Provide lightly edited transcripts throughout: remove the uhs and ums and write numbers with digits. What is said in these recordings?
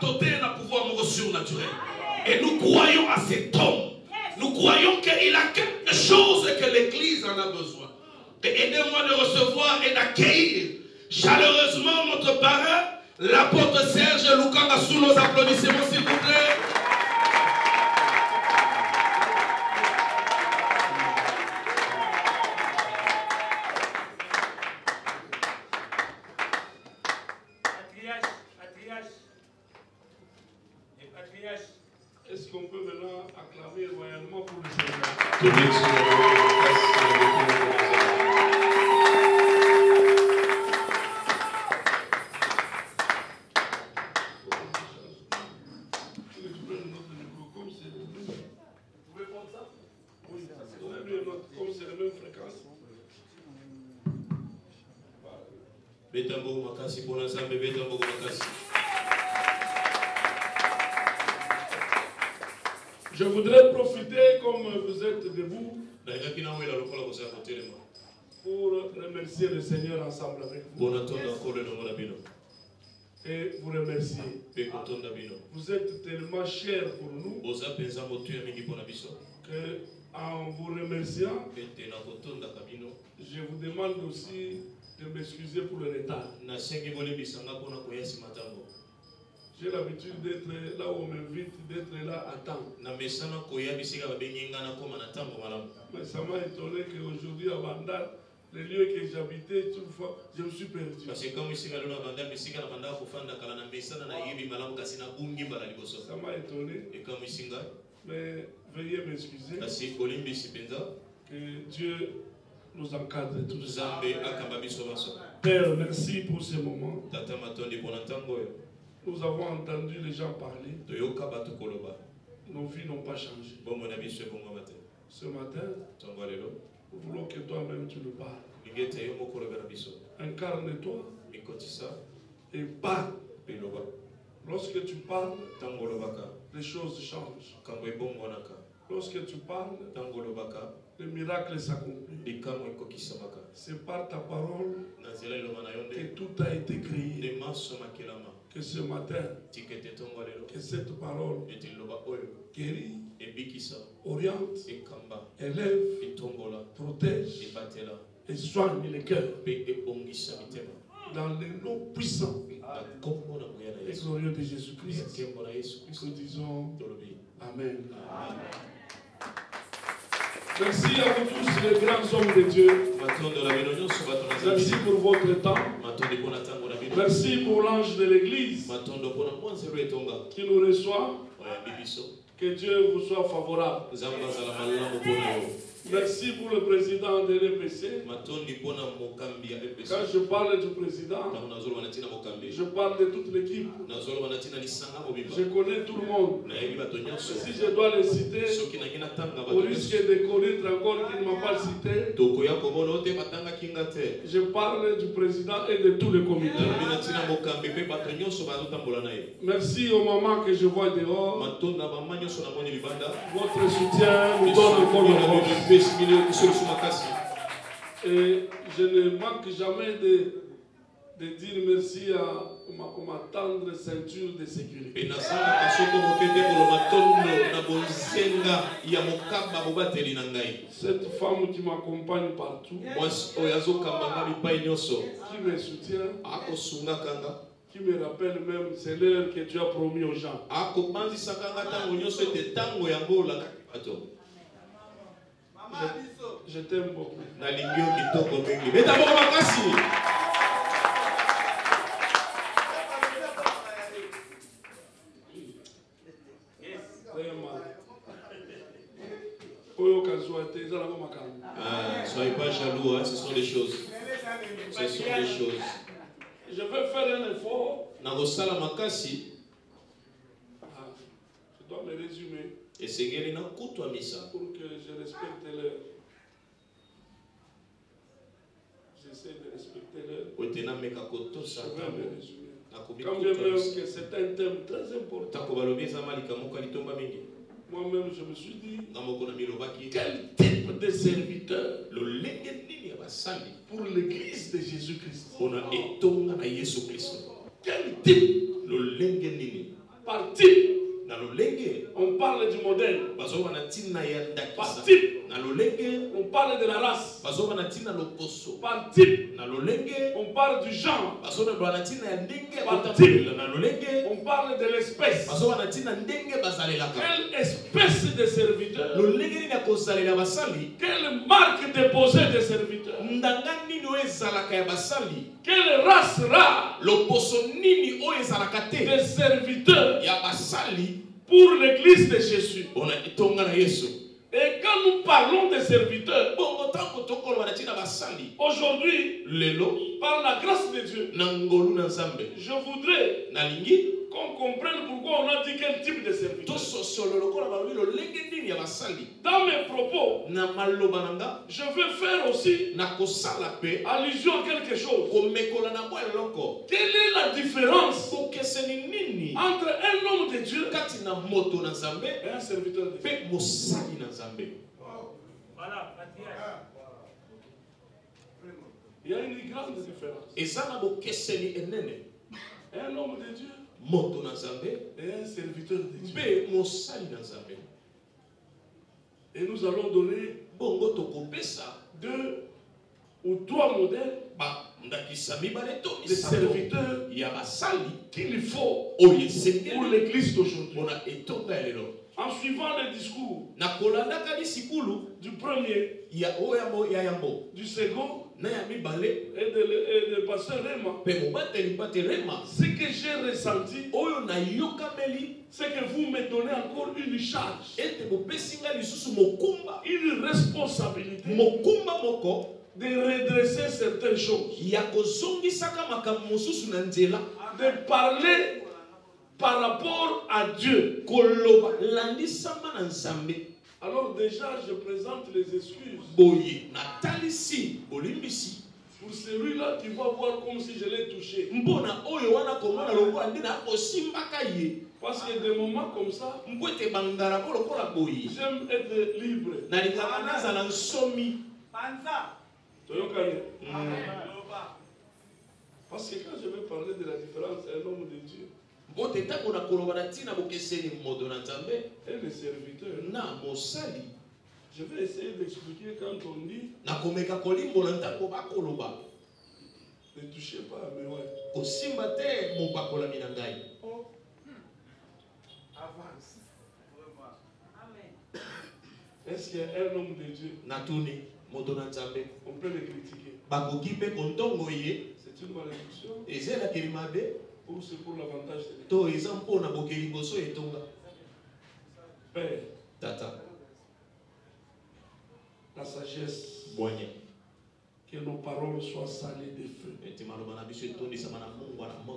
pouvoir surnaturel. Et nous croyons à cet homme. Nous croyons qu'il a quelque chose que l'Église en a besoin. Et aidez-moi de recevoir et d'accueillir chaleureusement notre parrain, l'apôtre Serge Lukanga, sous nos applaudissements, s'il vous plaît. Est-ce qu'on peut maintenant acclamer royalement pour le Seigneur? Je voudrais profiter, comme vous êtes debout, pour remercier le Seigneur ensemble avec vous. Et vous remercier. Vous êtes tellement chers pour nous que, en vous remerciant, je vous demande aussi de m'excuser pour le retard. J'ai l'habitude d'être là où on m'invite, d'être là à temps. Mais ça m'a étonné qu'aujourd'hui à Bandar, le lieu que j'habitais, toutefois, je me suis perdu. Ça m'a étonné. Mais veuillez m'excuser. Que Dieu nous encadre tous. Père, merci pour ce moment. Nous avons entendu les gens parler. Nos vies n'ont pas changé. Ce matin, nous voulons que toi-même tu nous parles. Incarne-toi et parle. Lorsque tu parles, les choses changent. Lorsque tu parles, le miracle s'accomplit. C'est par ta parole que tout a été créé. Que ce matin, que cette parole guérit, oriente, élève, protège et soigne les cœurs. Dans le nom puissant et glorieux de Jésus-Christ, nous disons Amen. Merci à vous tous, les grands hommes de Dieu. Merci pour votre temps. Merci pour l'ange de l'église qui nous reçoit. Que Dieu vous soit favorable. Merci pour le président de l'EPC. Quand je parle du président, je parle de toute l'équipe. Je connais tout le monde. Si je dois les citer, au risque de connaître encore qui ne m'a pas cité, je parle du président et de tout le comité. Merci au moment que je vois dehors. Votre soutien nous donne encore le force. Et je ne manque jamais de dire merci à ma tendre ceinture de sécurité. Cette femme qui m'accompagne partout, qui me soutient, qui me rappelle même, c'est l'heure que tu as promis aux gens. Je t'aime beaucoup. Soyez pas jaloux, hein, ce sont des choses. Ce sont des choses. Je vais faire un effort. Je dois me résumer. Et c'est pour que je respecte l'heure. J'essaie de respecter l'heure. Je vais me résumer. Quand bien même que c'est un thème très important. Moi-même, je me suis dit, quel type de serviteur pour l'église de Jésus-Christ? Quel type On parle du modèle. Par type. On parle de la race. Par type. On parle du genre. Par type. On parle de l'espèce. Quelle espèce de serviteur? Quelle marque déposée de serviteur? Quelle race rare de serviteurs pour l'église de Jésus? Et quand nous parlons de serviteurs, aujourd'hui, par la grâce de Dieu, je voudrais qu'on comprenne pourquoi on a dit quel type de serviteur. Dans mes propos, je veux faire aussi allusion à quelque chose. Quelle est la différence entre un homme de Dieu et un serviteur de Dieu? Voilà. Il y a une grande différence. Un homme de Dieu et un serviteur de Dieu. Et nous allons donner 2 ou 3 modèles de serviteurs qu'il faut pour l'église d'aujourd'hui. En suivant le discours du premier, du second et de pasteur Rema, ce que j'ai ressenti, c'est que vous me donnez encore une charge, une responsabilité de redresser certaines choses, de parler par rapport à Dieu. Alors déjà, je présente les excuses pour celui-là qui va voir comme si je l'ai touché. Parce que des moments comme ça, j'aime être libre. Parce que quand je vais parler de la différence entre un homme de Dieu et le serviteur, je vais essayer d'expliquer quand on dit ne touchez pas à mes ouais. Avance. Est-ce qu'il y a un homme de Dieu? On peut le critiquer. C'est une malédiction ou c'est pour l'avantage de l'église? Père, la sagesse, que nos paroles soient salées de feu,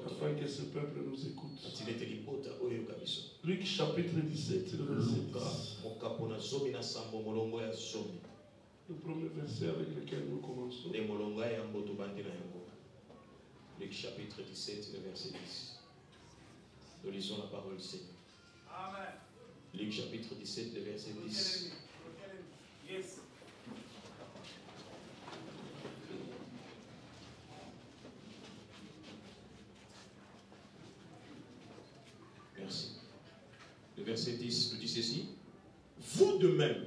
afin que ce peuple nous écoute. Luc chapitre 17, le verset 10. Le premier verset avec lequel nous commençons. Luc chapitre 17, le verset 10. Nous lisons la parole du Seigneur. Amen. Luc chapitre 17, le verset 10. Yes. Merci. Le verset 10 nous dit ceci. Vous de même,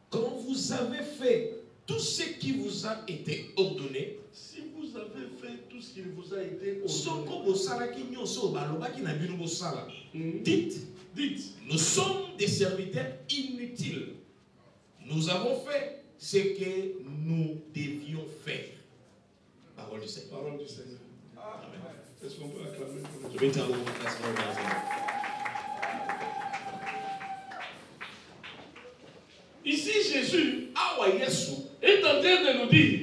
quand vous avez fait tout ce qui vous a été ordonné, si vous avez fait tout ce qui vous a été ordonné, dites, nous sommes des serviteurs inutiles. Nous avons fait ce que nous devions faire. Parole du Seigneur. Parole du Seigneur. Amen. Est-ce qu'on peut acclamer pour le Je vais t'envoyer mon place. Ici, Jésus est en train de nous dire,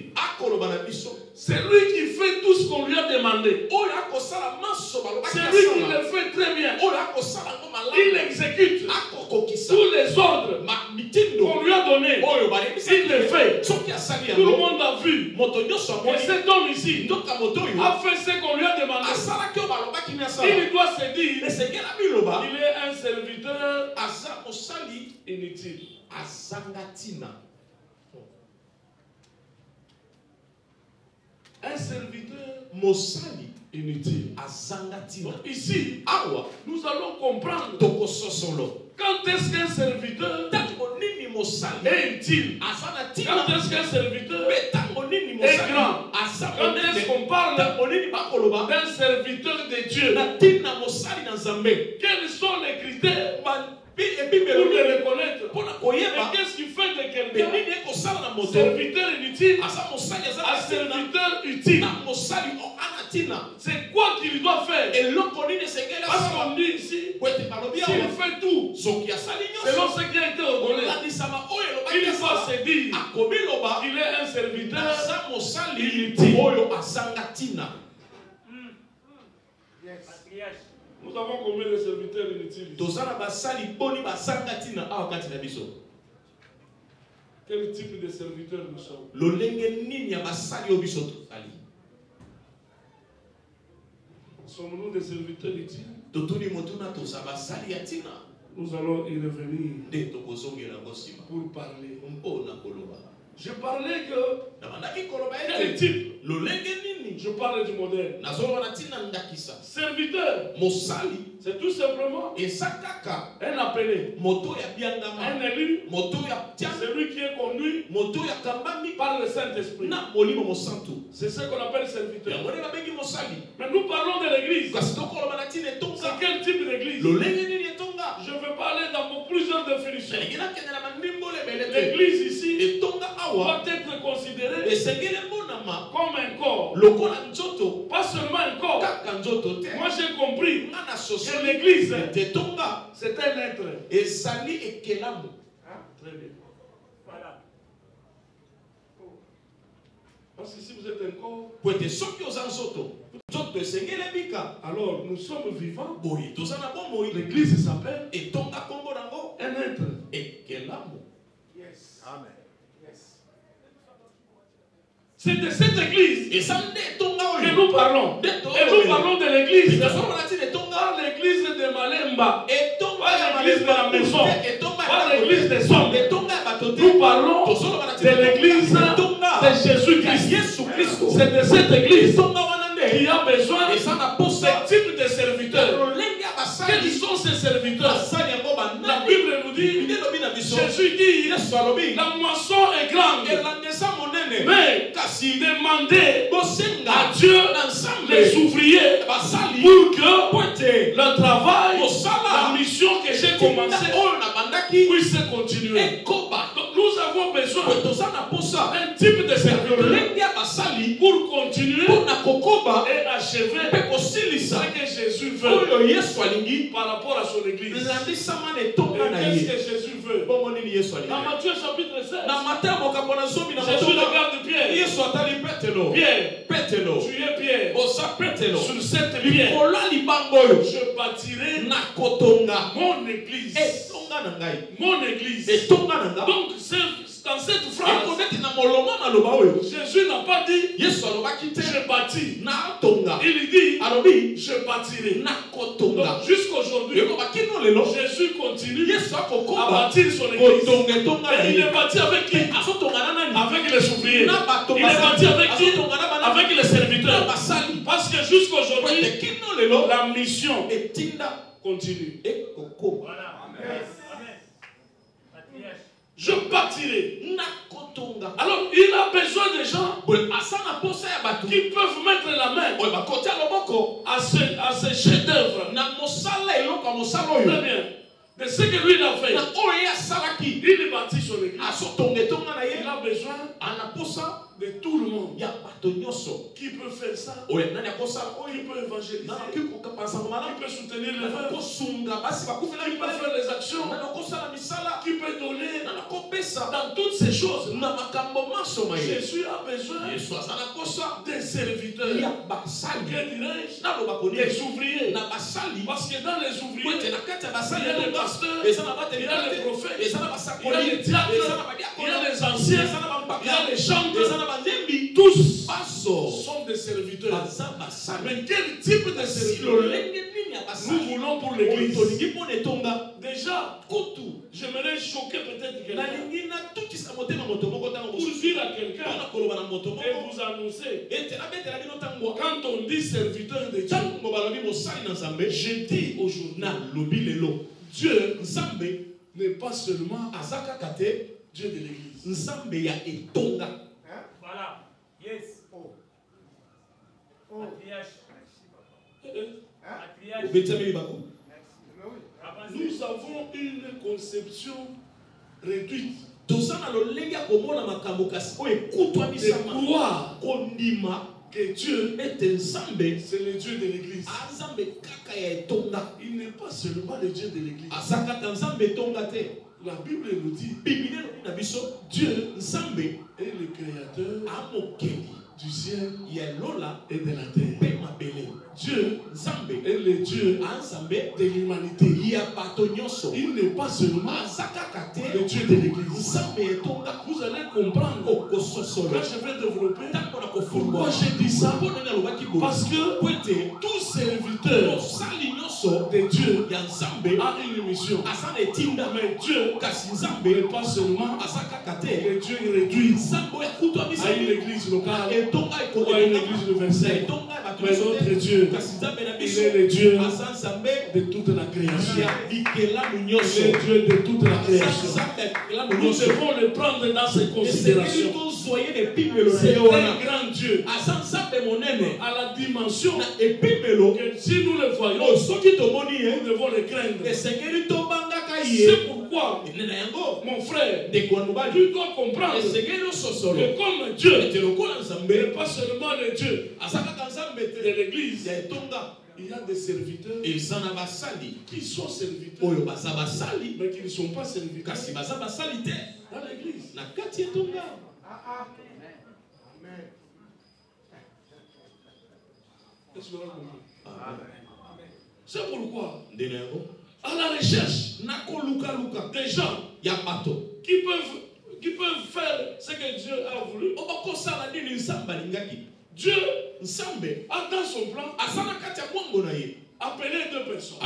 c'est lui qui fait tout ce qu'on lui a demandé. C'est lui qui le fait très bien. Il exécute tous les ordres qu'on lui a donnés. Il le fait. Tout le monde a vu. Et cet homme ici a fait ce qu'on lui a demandé. Il doit se dire, il est un serviteur inutile. Un serviteur mosali inutile. azangatina. Donc ici, Awa nous allons comprendre toko sosolo. quand est-ce qu'un serviteur Tango nini mosali est utile. azanatina. Quand est-ce qu'un serviteur Mais tango nini est mosali grand. Quand est-ce qu'on parle d'un serviteur de Dieu? natina mosali na Nzambe. Quels sont les critères pour Ebi le reconnaître? pona Et koyeba qu'est-ce qui fait de mais quelqu'un nini ekosala na moto serviteur inutile asa mosali à azanatina serviteur utile? na mosali o anatina. C'est quoi qu'il doit faire? Eloko nini esengeli Parce asala qu'on dit ici, kwete balobi s'il awa fait tout soki asali selon nyonso ce qui a été ordonné, olandisama oyo il elobaki va asala se dire akomi loba qu'il est un serviteur. naza mosali inutile. oyo azanga ntina. Nous avons combien de serviteurs inutiles? tozala basali boni bazanga ntina awa kati na biso. Quel type de serviteur nous sommes? lolenge nini ya basali oyo biso tozali? Sommes-nous des serviteurs utiles? totuni motuna toza basali ya ntina. Nous allons y revenir nde tokozongela yango nsima pour parler. mpona koloba. Je parlais que nabandaki koloba quel ete type? lolenge nini Je parle du modèle. nazoloba na ntina ndakisa Serviteur, mosali c'est tout simplement eza kaka un appelé, moto ya biangama un élu, moto ya tianga celui qui est conduit moto ya kambami par le Saint-Esprit. na molimo mosantu. C'est ce qu'on appelle serviteur. yango nde babengi mosali. Mais nous parlons de l'église. kasi tokoloba na ntina C'est etonga quel type d'église? lolenge nini etonga. Je vais parler dans plusieurs définitions. nalingi nakende na bandimbolo ebele te. L'église ici etonga awa doit être considérée esengeli emonama comme un corps. lokola nzoto Pas seulement un corps. kaka nzoto te. Moi j'ai compris nga na que sosoli l'église, etonga c'est un être. ezali ekelamu. Très bien. Voilà. Parce que si vous êtes un corps, po ete soki oza nzoto nzoto esengeli ebika. alors nous sommes vivants. boye toza na bomoi. L'église s'appelle etonga kombo nango un être. ekelamu. Yes. Amen. Yes. C'est de cette église eza nde etonga que oyo nous parlons. Et nous parlons de l'église. Pas l'église de Malemba. Pas l'église de la maison. Pas l'église des hommes. Nous parlons de l'église de Jésus-Christ. C'est de cette église qui a besoin de type de serviteurs. Quels sont ces serviteurs? La Bible nous dit, Jésus dit, la moisson est grande. Mais demandez à Dieu les ouvriers pour que le travail, la mission que j'ai commencée puisse continuer. Donc nous avons besoin d'un type de serviteur pour continuer et achever ce que Jésus veut par rapport à son église. Et qu'est-ce que Jésus veut? Dans Matthieu chapitre 16, Jésus regarde Pierre. Pierre, tu es Pierre. Sur cette pierre, je bâtirai mon église. Mon église. Donc, dans cette phrase, Jésus n'a pas dit je bâtis. Il dit je bâtirai. Donc jusqu'aujourd'hui, Jésus continue à bâtir son église. Et il est bâti avec qui? Avec les ouvriers. Il est bâti avec qui? Avec les serviteurs. Parce que jusqu'aujourd'hui, la mission continue. Voilà. Amen. Je bâtirai. Alors, il a besoin de gens qui peuvent mettre la main à ce chef-d'œuvre. Très bien. De ce que lui il a fait, il bâtit son église. Il a besoin de tout le monde qui peut faire ça, qui peut évangéliser, qui peut soutenir les veuves, qui peut faire les actions, qui peut donner dans toutes ces choses. Jésus a besoin des serviteurs, des ouvriers. Parce que dans les ouvriers, il y a les pasteurs, il y a les prophètes, il y a les diacres, il y a les anciens, il y a les chanteurs. Tous sont des serviteurs. Mais quel type de serviteur nous voulons pour l'église. Déjà, j'aimerais choquer peut-être quelqu'un. Pour dire à quelqu'un et vous annoncer. Quand on dit serviteur de Dieu, je dis au journal, Dieu n'est pas seulement Dieu de l'église. Voilà. Yes. Oh. Nous avons une conception réduite de croire que Dieu c'est le Dieu de l'église. Il n'est pas seulement le Dieu de l'église. La Bible nous dit Dieu est le créateur du ciel et de la terre. Dieu est le Dieu de l'humanité. Il n'est pas seulement le Dieu de l'église. Vous allez comprendre quand je vais développer pourquoi j'ai dit ça. Parce que tout serviteur de Dieu a une mission. Mais Dieu n'est pas seulement le Dieu réduit à une église locale ou à une église universelle. Mais notre Dieu, il est le Dieu de toute la création. Il est le Dieu de toute la création. Nous devons le prendre dans ses considérations. C'est un grand Dieu à la dimension que si nous le voyons, nous devons le craindre. C'est pourquoi, mon frère, tu dois comprendre que comme Dieu n'est pas seulement le Dieu de l'église, il y a des serviteurs qui sont serviteurs, mais qui ne sont pas serviteurs dans l'église. C'est pourquoi, à la recherche des gens qui peuvent faire ce que Dieu a voulu, Dieu a dans son plan appelé deux personnes.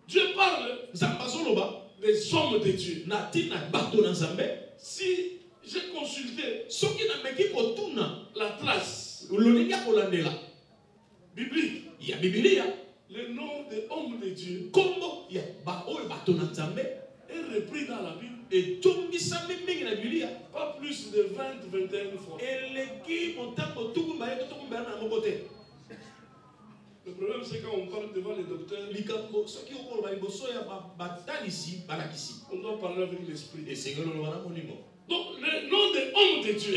Dieu parle des hommes de Dieu. Si j'ai consulté la trace biblique, le nom des hommes de Dieu est repris dans la Bible. Pas plus de 20-21 fois. Le problème c'est quand on parle devant les docteurs, on doit parler avec l'esprit. Donc le nom des hommes de Dieu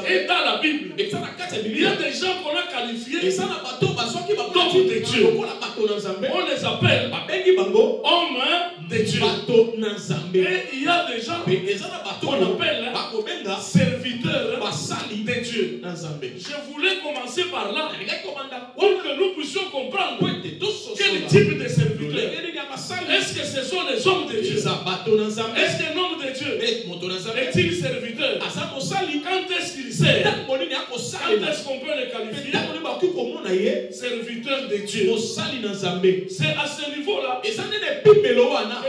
est dans la Bible. Il y a des gens qu'on a qualifiés d'hommes de Dieu. On les appelle hommes de Dieu. Et il y a des gens qu'on appelle serviteurs de Dieu. Je voulais commencer par là pour que nous puissions comprendre quel type de serviteurs. Est-ce que ce sont les hommes de Dieu? Est-ce qu'un homme de Dieu est-il serviteur? Quand est-ce qu'il sert? Quand est-ce qu'on peut le qualifier? Serviteur de Dieu. C'est à ce niveau-là que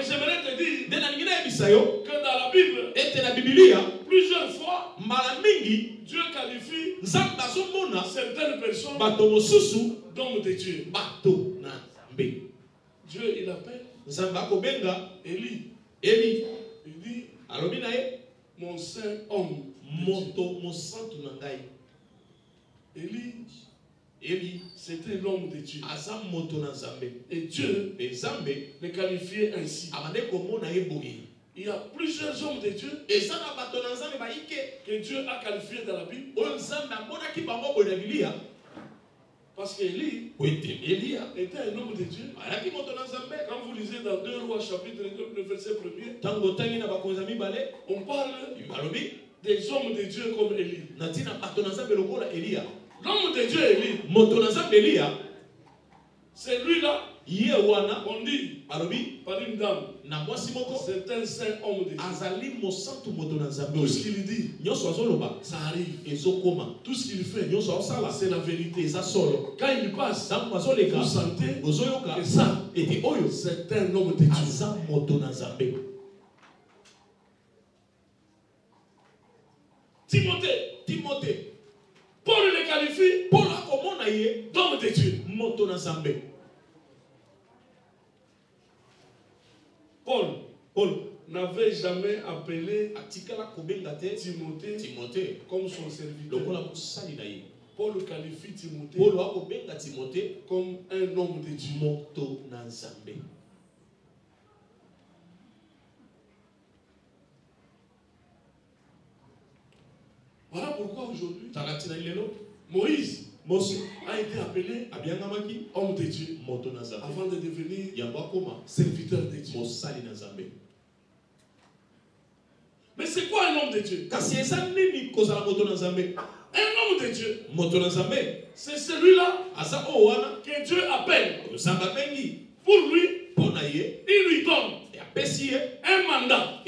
j'aimerais te dire que dans la Bible, plusieurs fois, Dieu qualifie certaines personnes d'hommes de Dieu. Dieu, il appelle Élie. Il dit, mon saint homme. Élie, c'était l'homme de Dieu. Et Dieu le qualifiait ainsi. Il y a plusieurs hommes de Dieu que Dieu a qualifiés dans la Bible. Parce qu'Élie était un homme de Dieu. Quand vous lisez dans 2 Rois chapitre 9, le verset 1er, on parle des hommes de Dieu comme Élie. L'homme de Dieu Élie, Celui-là, on dit, par une dame, c'est un saint homme de Dieu. Tout ce qu'il dit, ça arrive. Tout ce qu'il fait, c'est la vérité. Quand il passe, vous sentez que ça, c'est un homme de Dieu. Timothée. Paul le qualifie d'homme de Dieu. Paul n'avait jamais appelé Timothée comme son serviteur. Paul qualifie Timothée comme un homme de Dieu. Voilà pourquoi aujourd'hui, Moïse a été appelé homme de Dieu avant de devenir serviteur de Dieu. Mais c'est quoi un homme de Dieu? Un homme de Dieu, c'est celui-là que Dieu appelle. Pour lui, il lui donne un mandat,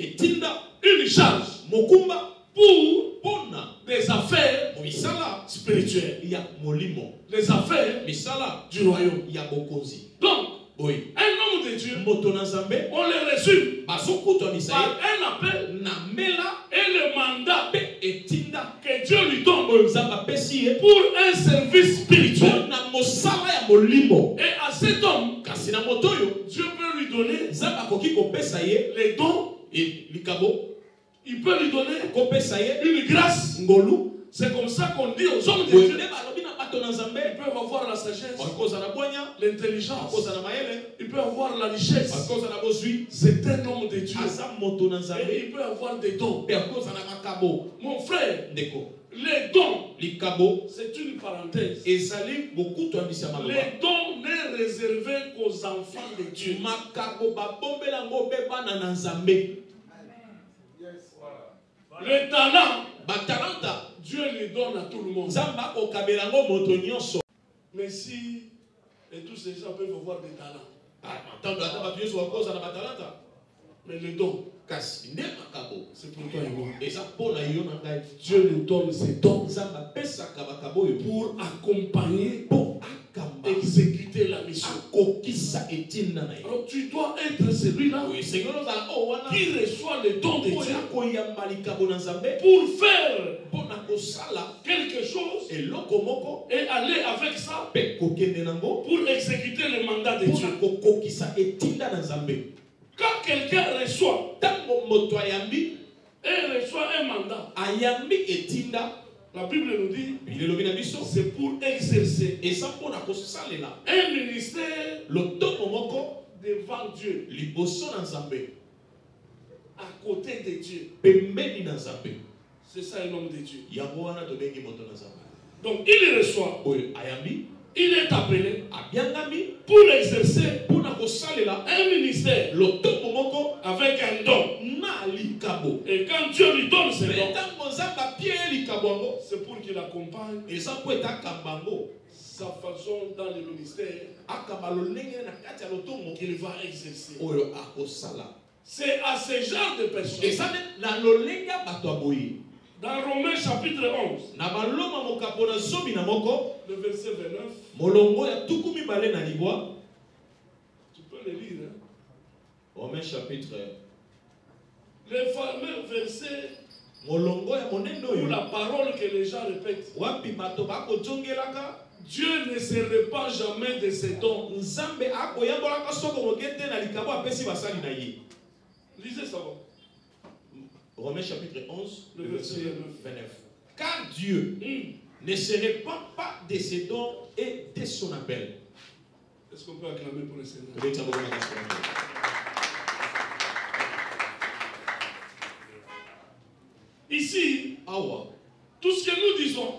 une charge pour des affaires spirituelles, les affaires du royaume. Donc, un homme de Dieu, on le résume par un appel et le mandat que Dieu lui donne pour un service spirituel. Et à cet homme, Dieu peut lui donner les dons. Il peut lui donner une grâce. C'est comme ça qu'on dit aux hommes de Dieu. Ils peuvent avoir la sagesse, l'intelligence, ils peuvent avoir la richesse. C'est un homme de Dieu. Et il peut avoir des dons. Mon frère, les dons, c'est une parenthèse. Les dons n'est réservé qu'aux enfants de Dieu. Le talent, Dieu les donne à tout le monde. Mais si et tous ces gens peuvent avoir des talents, mais le don, c'est pour toi et moi. Dieu nous donne ces dons pour accompagner, pour exécuter la mission. Alors tu dois être celui-là qui reçoit le don de Dieu pour faire quelque chose et aller avec ça pour exécuter le mandat de Dieu. Quand quelqu'un reçoit un mandat, la Bible nous dit c'est pour exercer un ministère devant Dieu, à côté de Dieu. C'est ça un homme de Dieu. Donc il reçoit, il est appelé pour exercer un ministère avec un don. Et quand Dieu lui donne ce don, c'est pour qu'il accompagne sa façon dans le ministère qu'il va exercer. C'est à ce genre de personnes. Dans Romains chapitre 11, le verset 29, tu peux le lire. Hein? Romains chapitre. Le fameux verset où la parole que les gens répètent. Dieu ne se répand jamais de ses dons. Lisez ça. Romains chapitre 11, le verset 29. Car Dieu ne se répand pas de ses dons et de son appel. Est-ce qu'on peut acclamer pour le Seigneur? Ici, tout ce que nous disons,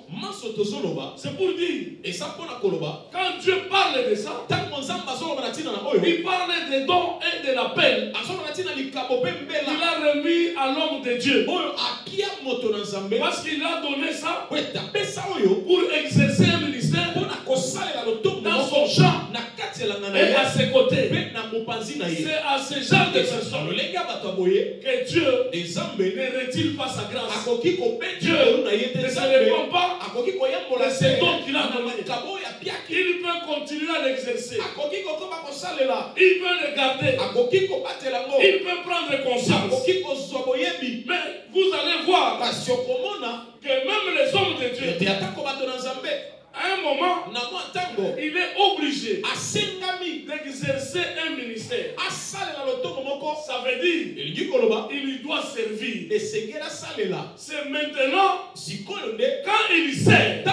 c'est pour dire, quand Dieu parle de ça, il parle des dons et de l'appel. Il a remis à l'homme de Dieu. Parce qu'il a donné ça pour exercer un ministère dans son champ. ses côtés. C'est à ce genre de personnes que Dieu ne retire pas sa grâce. Dieu ne se répand pas de ce don qu'il a donné. Il peut continuer à l'exercer. Il peut le garder. Il peut prendre conscience. Mais vous allez voir que même les hommes de Dieu, à un moment, il est obligé d'exercer un ministère. Ça veut dire il lui doit servir. C'est maintenant, quand il sait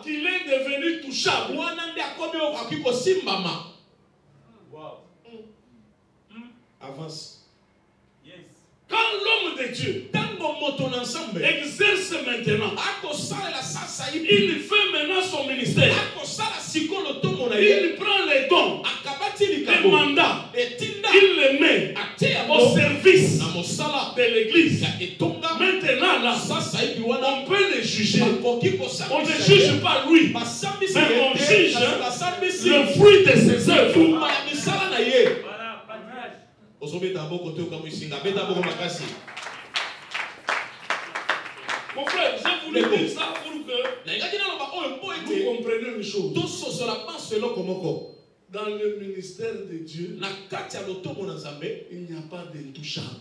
qu'il est devenu touchable. Avance. Quand l'homme de Dieu exerce maintenant, il fait maintenant son ministère. Il prend les dons, les mandats, il les met au service de l'église. Maintenant, là, on peut les juger. On ne juge pas lui, mais on juge le fruit de ses œuvres. Mon frère, je voulais dire ça pour que vous compreniez une chose. Dans le ministère de Dieu, il n'y a pas d'intouchable.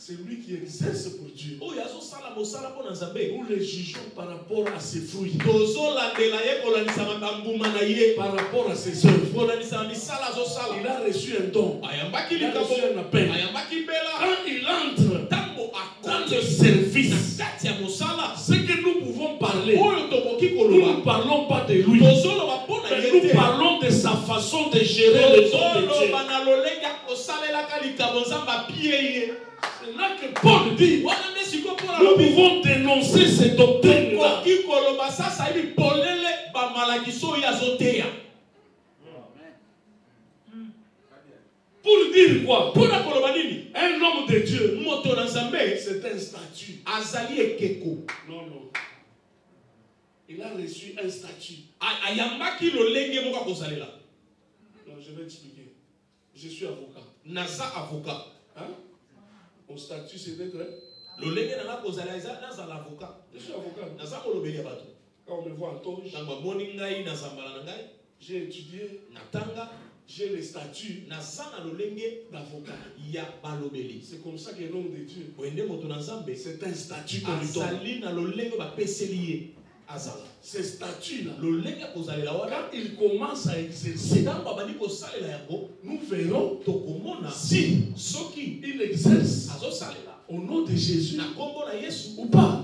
C'est lui qui exerce pour Dieu. Nous les jugeons par rapport à ses fruits. Par rapport à ses œuvres. Il a reçu un don. Il a reçu un appel. Quand il entre dans le service, ce que nous pouvons parler, nous ne parlons pas de lui. Mais nous parlons de sa façon de gérer les hommes de Dieu. C'est là que Paul dit, nous pouvons dénoncer ces doctrines-là. Pour dire quoi? Un homme de Dieu, c'est un statut. Non, non. Il a reçu un statut. Non, je vais expliquer. Je suis avocat. Hein? Mon statut, c'est d'être. Je suis avocat. Quand on me voit en toge, j'ai étudié. J'ai le statut d'avocat. C'est comme ça que l'homme de Dieu, c'est un statut qu'on lui donne. Ce statut-là, quand il commence à exercer, nous verrons si il exerce au nom de Jésus ou pas.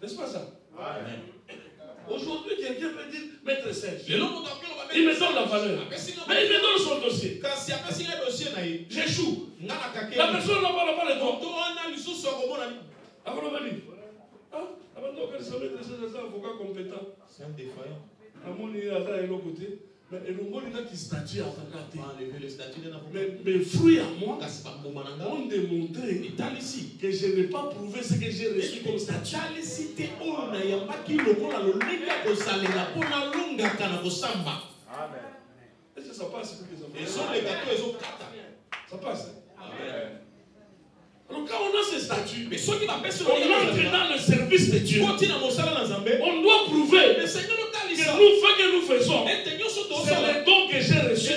N'est-ce pas ça? Amen. Aujourd'hui, quelqu'un peut dire maître Serge. Il me donne la valeur. Mais il me donne son dossier. J'échoue. La personne n'a pas le droit. Avocat compétent. C'est un défaillant. Mais mes fruits à moi ont démontré que je n'ai pas prouvé ce que j'ai reçu comme statut. Est-ce que ça passe? Ça passe. Amen. Alors quand on a ce statut, on entre dans le service de Dieu. On doit prouver que ce que nous faisons, c'est le don que j'ai reçu. Et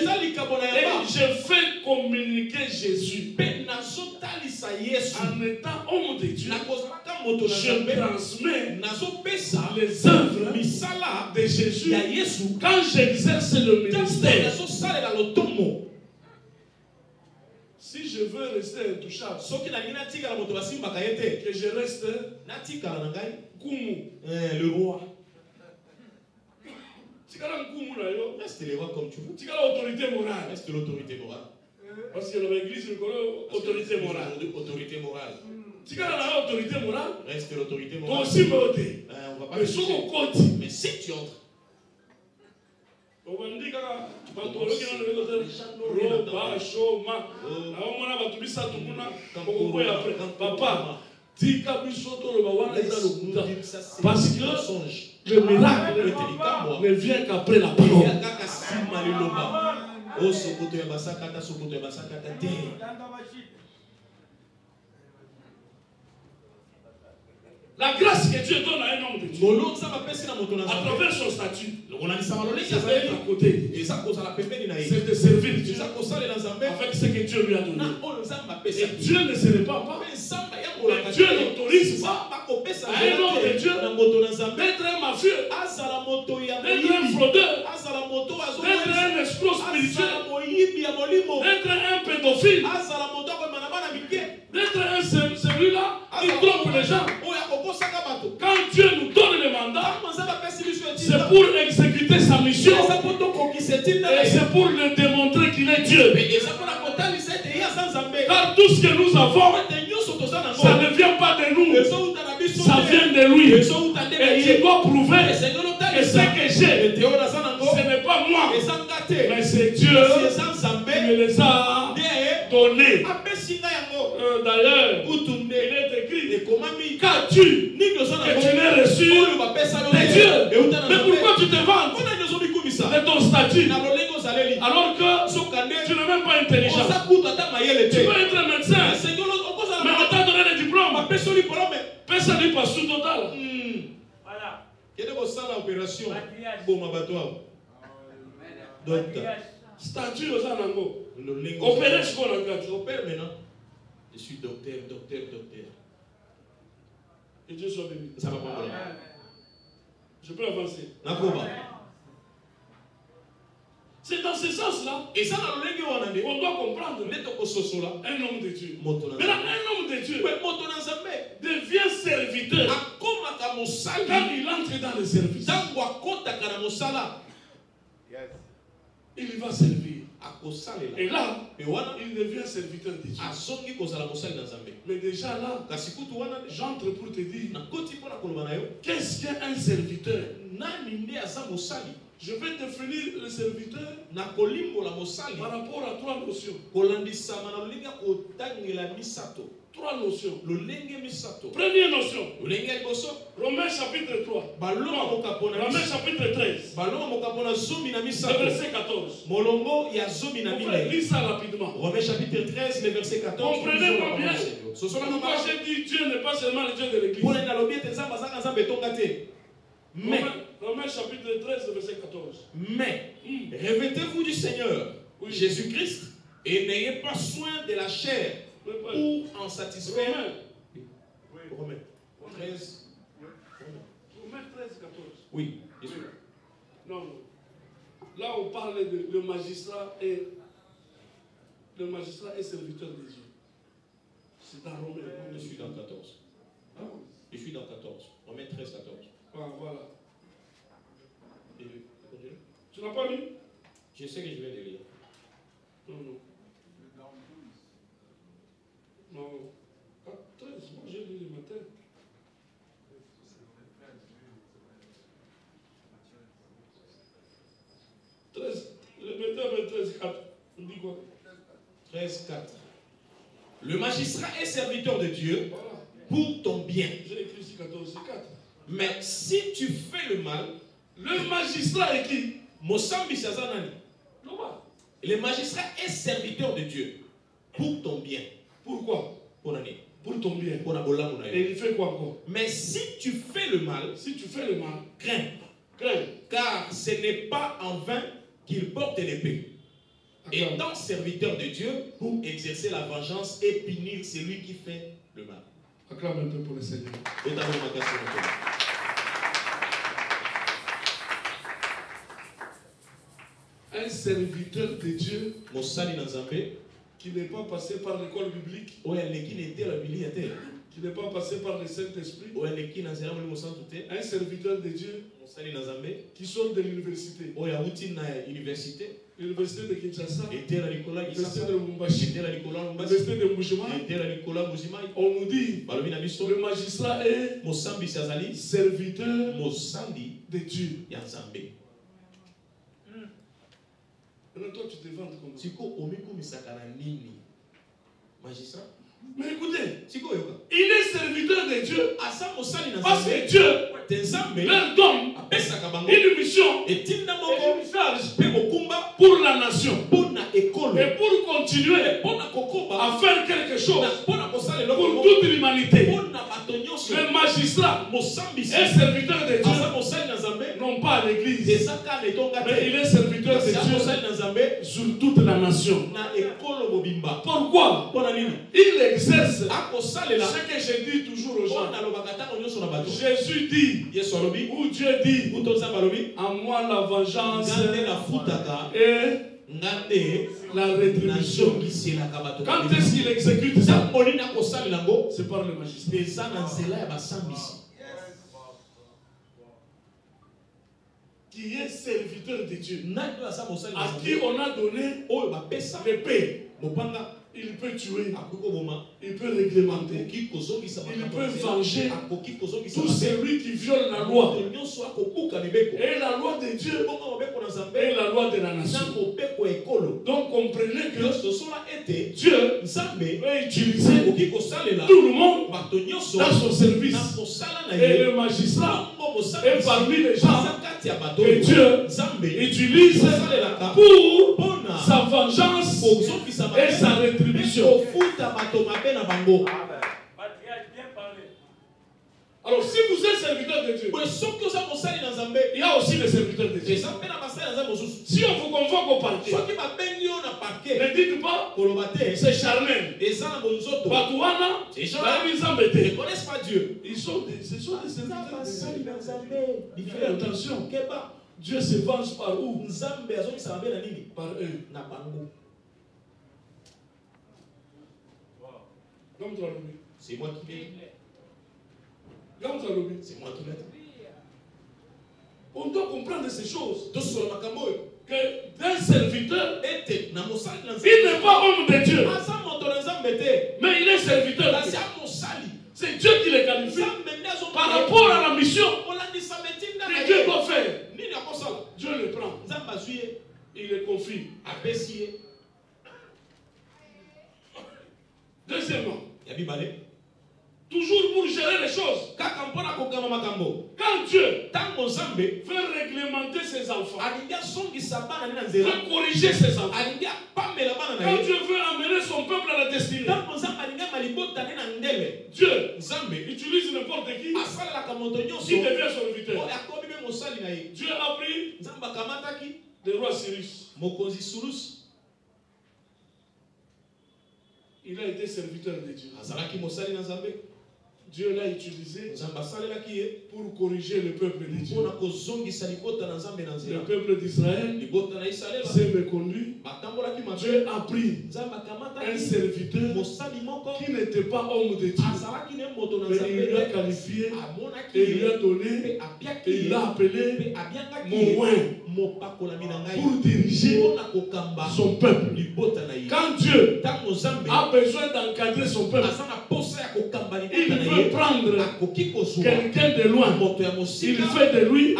je fais communiquer Jésus. En étant homme de Dieu, je transmets les œuvres de Jésus quand j'exerce le ministère. Si je veux rester intouchable, que je reste Kumu, le roi. Reste le roi comme tu veux. Autorité morale. Reste l'autorité morale. Parce que l'église, autorité morale. Autorité morale. Autorité morale. Reste l'autorité morale. Aussi, on va pas mais si tu entres. Papa, Parce que le miracle ne vient qu'après la parole. La grâce que Dieu donne à un homme de Dieu, à travers son statut, c'est d'être à côté, c'est de servir Dieu avec ce que Dieu lui a donné. Et Dieu ne se répand pas. Et Dieu n'autorise pas à un homme de Dieu d'être un mafieux, d'être un fraudeur, d'être un escroc spirituel, d'être un pédophile, d'être celui-là qui trompe les gens. Quand Dieu nous donne le mandat, c'est pour exécuter sa mission et c'est pour le démontrer qu'il est Dieu. Car tout ce que nous avons, ça ne vient pas de nous, ça vient de lui. Et il doit prouver que ce que j'ai, ce n'est pas moi, mais c'est Dieu qui me les a donnés. D'ailleurs, il est écrit, qu'as-tu que tu n'aies reçu de Dieu? Mais pourquoi tu te vantes de ton statut alors que tu n'es même pas intelligent? Tu peux être un médecin, mais on t'a donné le diplôme. Personne n'est pas sous total. Statut aux anangos. Opérer ce qu'on a opère maintenant. Je suis docteur. Et Dieu soit béni. Ça va pas. Je peux avancer. C'est dans ce sens-là. Et ça, on doit comprendre un homme de Dieu. Maintenant, un homme de Dieu devient serviteur quand il entre dans le service. Il va servir. Et là, il devient serviteur de Dieu. Mais déjà là, j'entre pour te dire, qu'est-ce qu'un serviteur? Je vais définir le serviteur par rapport à trois notions. Trois notions. Première notion. Romains chapitre 3. Romains chapitre 13. Verset 14. Lis ça rapidement. Romains chapitre 13, le verset 14. Comprenez-moi bien. Pourquoi j'ai dit Dieu n'est pas seulement le Dieu de l'église. Mais Romains chapitre 13, verset 14. Mais revêtez-vous du Seigneur Jésus-Christ et n'ayez pas soin de la chair pour en satisfaire. Romains 13. Romains 13, 14. Oui, bien sûr. Non. Là, on parle de le magistrat et serviteur de Dieu. C'est dans Romains. Je suis dans 14. Je suis dans 14. Romains 13, 14. Voilà. Tu n'as pas lu? Je sais que je vais le lire. Non. 13, moi j'ai lu le matin. Le matin, 13, 4. On dit quoi? 13, 4. Le magistrat est serviteur de Dieu pour ton bien. J'ai écrit ici 14, 4. Mais si tu fais le mal, le magistrat est qui? Mosambi Sazanani. Le magistrat est serviteur de Dieu pour ton bien. Pourquoi? Pour ton bien. Et il fait quoi encore? Mais si tu fais le mal, crains. Car ce n'est pas en vain qu'il porte l'épée. Étant serviteur de Dieu pour exercer la vengeance et punir celui qui fait le mal. Acclame un peu pour le Seigneur. Un serviteur de Dieu qui n'est pas passé par l'école biblique, qui n'est pas passé par le Saint-Esprit, un serviteur de Dieu qui sort de l'université, l'université de Kinshasa, l'université de Lubumbashi, l'université de Mbujimayi, on nous dit le magistrat est serviteur de Dieu. Maintenant, toi, tu te vantes comme ça. Magistrat? Mais écoutez, il est serviteur de Dieu parce que Dieu leur donne une mission et une charge pour la nation et pour continuer à faire quelque chose pour toute l'humanité. Le magistrat est serviteur de Dieu, non pas à l'église, mais il est serviteur de Dieu sur toute la nation. Pourquoi? Il exerce ce que je dis toujours aux gens. Jésus dit, ou Dieu dit, à moi la vengeance et la rétribution. Quand est-ce qu'il exécute ça? C'est par le magistrat. Qui est serviteur de Dieu, à qui on a donné le paix. Il peut tuer, il peut réglementer, il peut venger tout celui qui viole la loi. Et la loi de Dieu et la loi de la nation. Donc comprenez que Dieu va utiliser tout le monde dans son service. Et le magistrat est parmi les gens que Dieu utilise pour sa vengeance et sa rétribution. Alors si vous êtes serviteur de Dieu, il y a aussi les serviteurs de Dieu. Si on vous convoque au parquet, ne dites pas c'est charnel. Batouana, ils ne connaissent pas Dieu. Ce sont des serviteurs de Dieu. Faites attention. Dieu se venge par où? Par eux. C'est moi qui l'ai. C'est moi qui l'ai. On doit comprendre ces choses. Que d'un serviteur, il n'est pas homme de Dieu, mais il est serviteur. C'est Dieu qui le qualifie par rapport à la mission que Dieu doit faire. Dieu le prend, il le confie. Deuxièmement, toujours pour gérer les choses. Quand Dieu veut réglementer ses enfants, veut corriger ses enfants, quand Dieu veut amener son peuple à la destinée, Dieu utilise n'importe qui devient serviteur. Dieu a pris le roi Cyrus. Il a été serviteur de Dieu. Dieu l'a utilisé pour corriger le peuple de Dieu. Le peuple d'Israël s'est méconnu. Dieu a pris un serviteur qui n'était pas homme de Dieu, mais il lui a qualifié et il lui a donné et il l'a appelé mon oint pour diriger son peuple. Quand Dieu a besoin d'encadrer son peuple, il peut prendre quelqu'un de loin, il fait de lui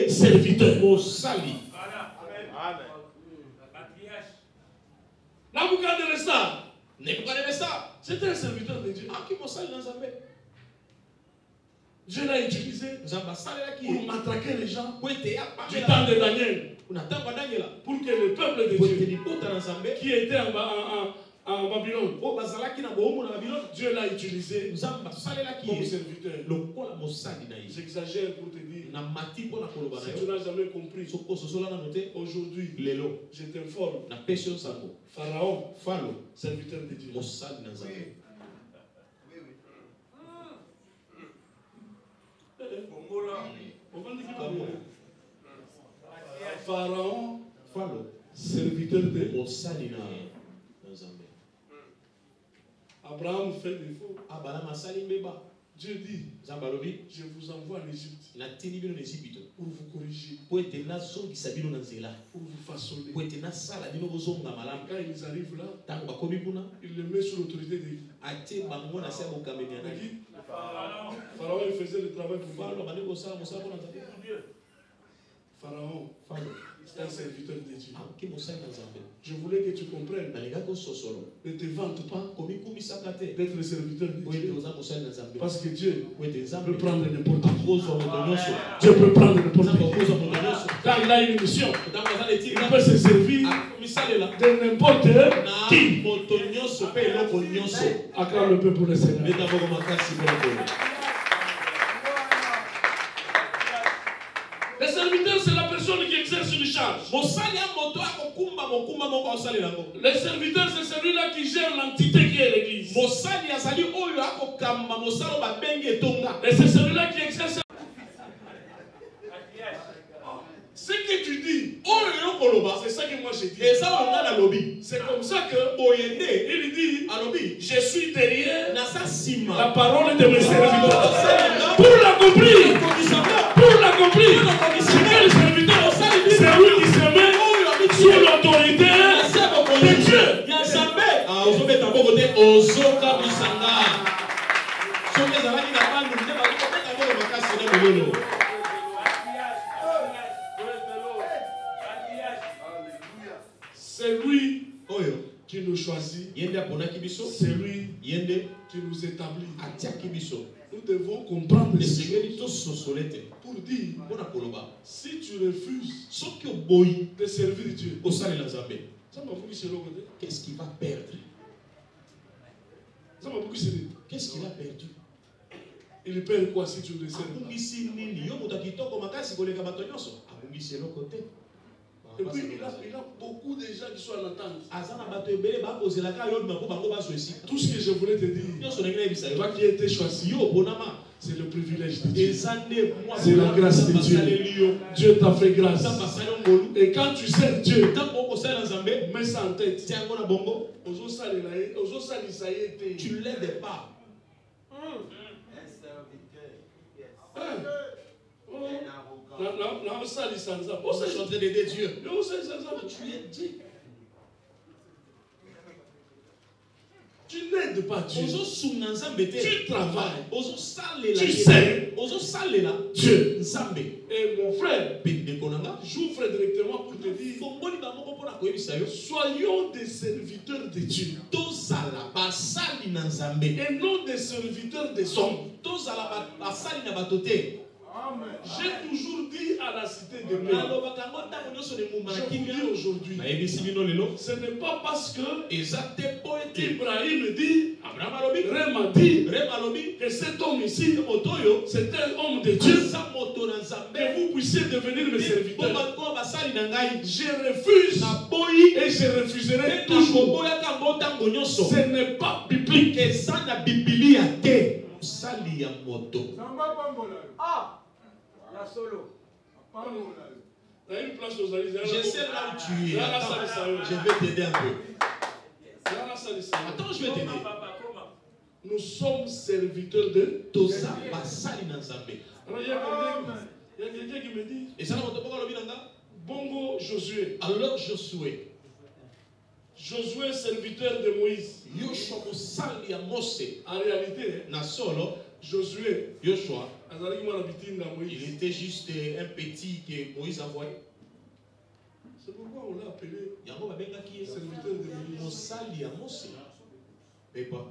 serviteur. Nebuchadnezzar, c'était un serviteur de Dieu. Dieu l'a utilisé pour matraquer les gens du temps de Daniel, pour que le peuple de Dieu qui était en Babylone, Dieu l'a utilisé comme serviteur. J'exagère pour te dire, si tu n'as jamais compris, aujourd'hui, je t'informe, Pharaon, serviteur de Dieu. Pharaon, serviteur de Dieu. Abraham fait défaut. Dieu dit, je vous envoie en Égypte pour vous corriger, pour vous façonner. Quand ils arrivent là, il le met sous l'autorité de qui? Pharaon il faisait le travail pour Pharaon. Pharaon, c'est un serviteur de Dieu. Je voulais que tu comprennes. Ne te vante pas d'être le serviteur de Dieu. Parce que Dieu peut prendre n'importe qui. Dieu peut prendre n'importe qui. Quand il a une mission, il peut se servir de n'importe qui. Acclame le peuple pour le Seigneur. Le serviteur, c'est la personne qui exerce une charge. Le serviteur, c'est celui-là qui gère l'entité qui est l'église. Et c'est celui-là qui exerce. Ce que tu dis, c'est ça que moi j'ai dit. C'est comme ça que il dit, je suis derrière la parole de mes serviteurs. Pour l'accomplir, c'est quel serviteur? C'est lui qui se met sous l'autorité de Dieu. C'est lui qui nous choisit. C'est lui qui nous établit. Nous devons comprendre pour dire, si tu refuses de servir Dieu, qu'est-ce qu'il va perdre? Qu'est-ce qu'il a perdu? Il perd quoi si tu le sers? Et puis il a beaucoup de gens qui sont en attente. Tout ce que je voulais te dire, toi qui as été choisi, c'est le privilège de Dieu. C'est la grâce de Dieu. Dieu t'a fait grâce. Et quand tu sers Dieu, mets ça en tête. Tu l'aides pas. On s'est chanté d'aider Dieu. Tu es Dieu. Tu n'aides pas Dieu. Tu travailles. Tu sais. Dieu. Et mon frère, j'ouvre directement pour te dire, soyons des serviteurs de Dieu. Et non des serviteurs des hommes. J'ai toujours dit à la cité de Dieu, je vous dis aujourd'hui, ce n'est pas parce que Ibrahim dit, Rem a dit que cet homme ici, c'est un homme de Dieu, que vous puissiez devenir mes serviteurs. Je refuse et je refuserai toujours. Ce n'est pas biblique. Je sais là où tu es. Je vais t'aider un peu. Attends, je vais t'aider. Nous sommes serviteurs de Tosa Basali Nanzambe. Alors il y a quelqu'un qui me dit, et ça n'a Bongo Josué. Alors Josué. Josué, serviteur de Moïse. En réalité, Josué, il était juste un petit que Moïse a envoyé. C'est pourquoi on l'a appelé serviteur de Moïse. Mais pas.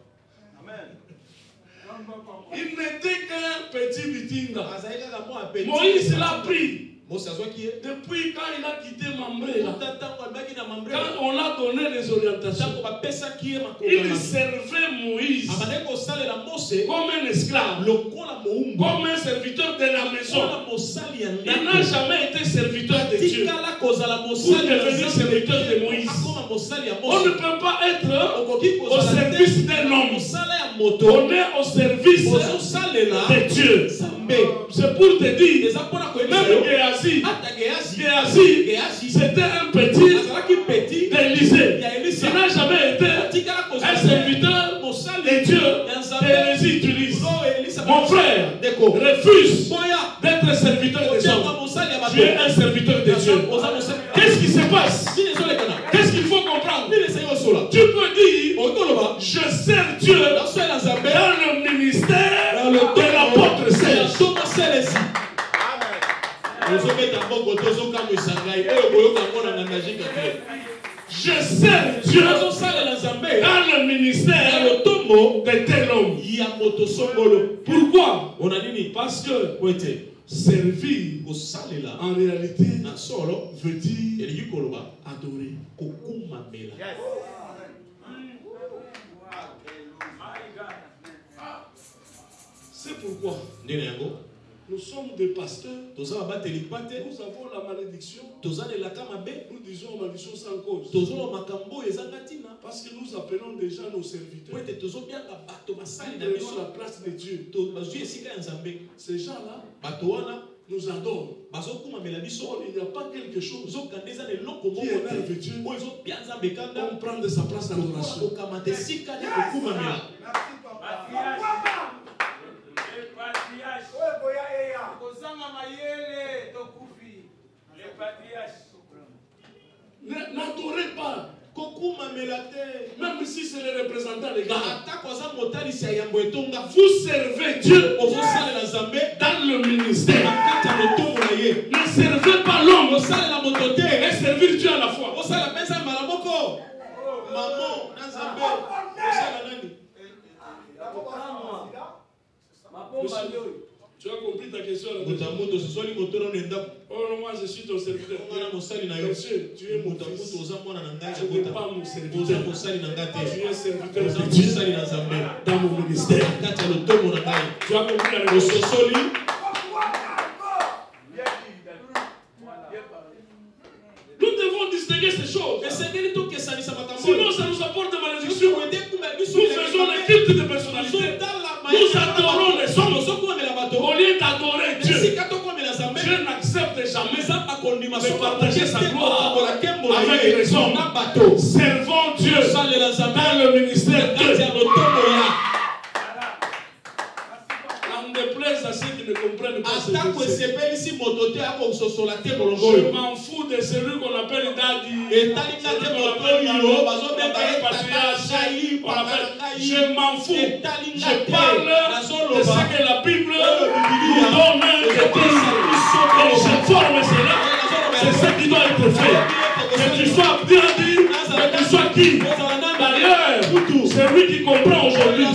Il n'était qu'un petit bitinda. Moïse l'a pris. Depuis quand il a quitté Mambré, quand on l'a donné les orientations, il servait Moïse comme un esclave, comme un serviteur de la maison. Il n'a jamais été serviteur de Dieu pour devenir serviteur de Moïse. On ne peut pas être au service d'un homme. On est au service de Dieu. C'est pour te dire, même Géasi, c'était un petit d'Élysée. Il n'a jamais été un serviteur de Dieu. Élysée utilise. Mon frère, refuse d'être serviteur des hommes. Tu es un serviteur de Dieu. Qu'est-ce qui se passe? Qu'est-ce qu'il faut comprendre? Tu peux dire, je sers Dieu dans le ministère de l'apôtre Serge. Je sers Dieu dans le ministère de tel homme. Pourquoi? Parce que servir en réalité veut dire adorer. C'est pourquoi nous sommes des pasteurs. Nous avons la malédiction. Nous disons malédiction sans cause. Parce que nous appelons déjà nos serviteurs. Nous donnons la place de Dieu. Ces gens-là nous adorent. Il n'y a pas quelque chose qui énerve Dieu. On prend de sa place d'adoration. N'adorez pas. Même si c'est le représentant légal. Vous servez Dieu dans le ministère. Ne servez pas l'homme. Et servir Dieu à la fois. Tu as compris ta question? Oh non, moi je suis ton serviteur. Monsieur, tu es mon fils. Tu n'es pas mon serviteur. Tu es serviteur de Dieu dans mon ministère. Tu as compris la question? Nous devons distinguer ces choses. Sinon ça nous apporte des malédictions. Nous faisons le culte de personnalité. Nous adorons les hommes. Au lieu d'adorer Dieu, Dieu n'accepte jamais de partager sa gloire avec les hommes. Servons Dieu dans le ministère de Dieu. On déplaise à ceux qui ne comprennent pas ce que c'est. Je m'en fous de celui qu'on appelle Daddy. Je m'en fous. Je parle de ce que la Bible nous donne. Et je forme cela. C'est ce qui doit être fait. Que tu sois bien dit, que tu sois qui. D'ailleurs, c'est lui qui comprend aujourd'hui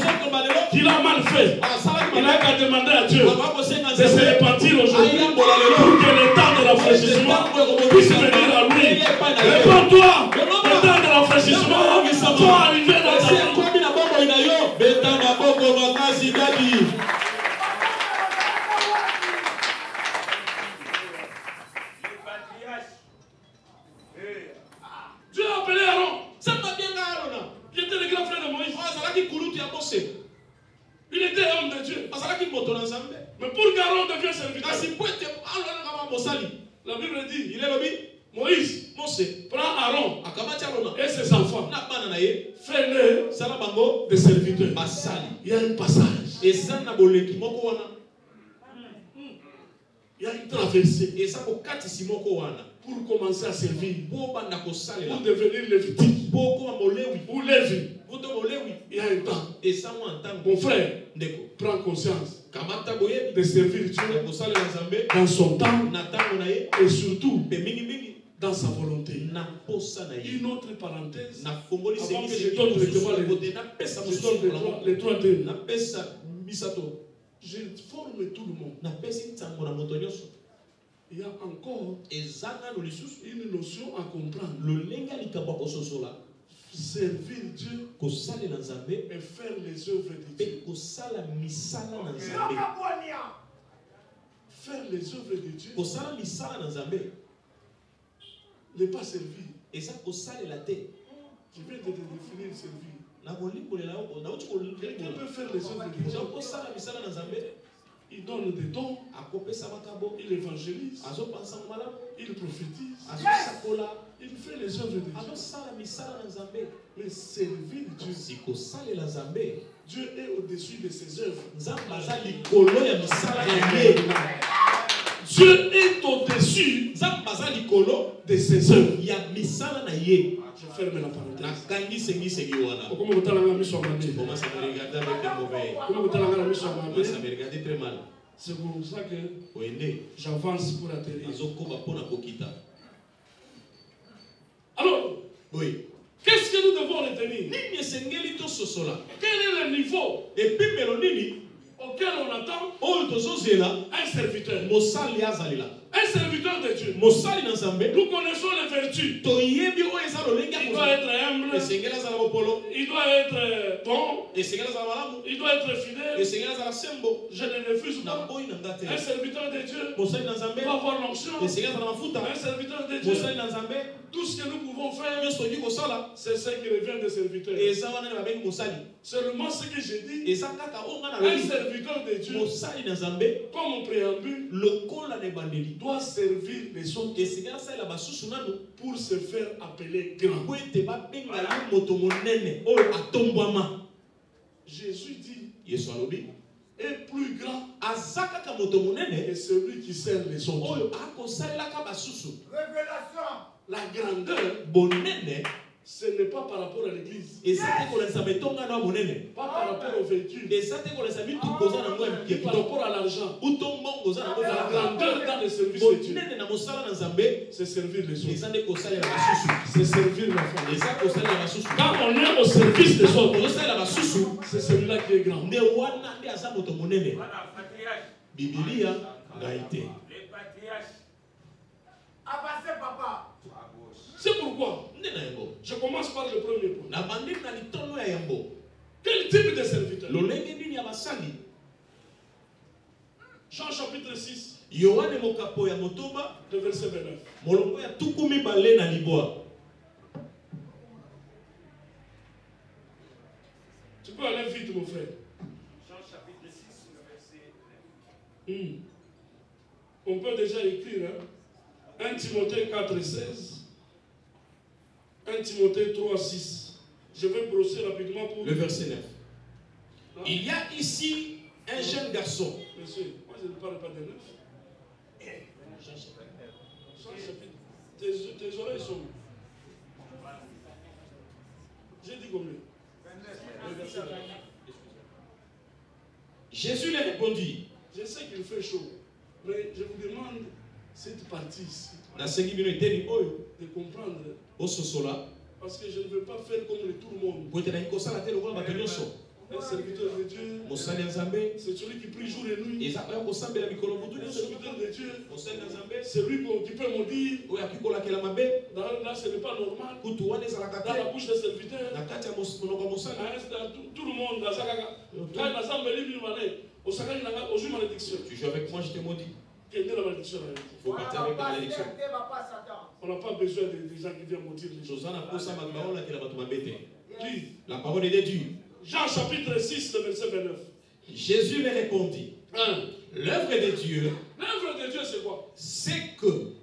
qu'il a mal fait. Il n'a qu'à demander à Dieu de se repentir aujourd'hui pour que le temps de rafraîchissement puisse venir à lui. Réponds-toi, le temps de rafraîchissement doit arriver dans ta vie. Dieu a appelé Aaron. Qui était le grand frère de Moïse. Il était homme de Dieu. Mais pour qu'Aaron devienne serviteur, la Bible dit, Moïse prend Aaron et ses enfants, fait-le des serviteurs. Il y a un passage. Il y a une traversée pour commencer à servir, pour devenir lévitique ou Lévi. Il y a un temps. Mon frère prend conscience de servir Dieu dans son temps et surtout dans sa volonté. Une autre parenthèse, avant que je donne les trois dés. Je forme tout le monde. Il y a encore une notion à comprendre. Servir Dieu et faire les œuvres de Dieu. Faire les œuvres de Dieu n'est pas servir. Je viens de te définir servir. Quelqu'un peut faire les œuvres de Dieu. Il donne des dons, il évangélise, il prophétise, il fait les œuvres de Dieu. Mais servir Dieu, Dieu est au-dessus de ses œuvres. Dieu est au-dessus de ses œuvres. Je ferme la parenthèse. Comment vous avez mis sur ma main? Commence à me regarder avec un mauvais. Comment vous avez mis sur ma main? Commence à me regarder très mal. C'est pour ça que j'avance pour atterrir. Alors, oui. Qu'est-ce que nous devons retenir? Quel est le niveau auquel on attend un serviteur? Un serviteur de Dieu. Nous connaissons les vertus. Il doit être humble. Il doit être bon. Il doit être fidèle. Je ne refuse pas. Un serviteur de Dieu doit avoir l'onction. Un serviteur de Dieu, tout ce que nous pouvons faire, c'est ce qui revient des serviteurs. Seulement ce que j'ai dit, un serviteur de Dieu, comme au préambule, doit servir les autres pour se faire appeler grand. Jésus dit, est plus grand que celui qui sert les autres. Révélation. La grandeur, ce n'est pas par rapport à l'église. Pas par rapport au véhicule. Par rapport à l'argent. La grandeur dans le service de Dieu, c'est servir les autres. C'est servir la famille. Quand on est au service des autres, c'est celui-là qui est grand. Bibilia Gaïté. C'est pourquoi je commence par le premier point. Quel type de serviteur? Jean chapitre 6, le verset 29. Tu peux aller vite, mon frère. Jean chapitre 6, le verset 29. On peut déjà écrire, hein? 1 Timothée 4, 16. 1 Timothée 3, 6. Je vais brosser rapidement pour... Le verset 9. Ah. Il y a ici un jeune garçon. Monsieur, moi je ne parle pas de 9. Tes oreilles sont... J'ai dit combien? Le verset 9. Jésus lui répondit. Je sais qu'il fait chaud, mais je vous demande cette partie ici de comprendre. Parce que je ne veux pas faire comme tout le monde. Un serviteur de Dieu, c'est celui qui prie jour et nuit. Un serviteur de Dieu, c'est lui qui peut me dire là ce n'est pas normal. Dans la bouche des serviteurs, tout le monde, tu joues avec moi, je te maudis. Quelle est la malédiction? Il faut partir avec la malédiction. On n'a pas besoin des gens qui viennent maudire les choses. La parole est de Dieu. Jean chapitre 6, le verset 29. Jésus lui répondit. L'œuvre de Dieu. L'œuvre de Dieu, c'est quoi? C'est que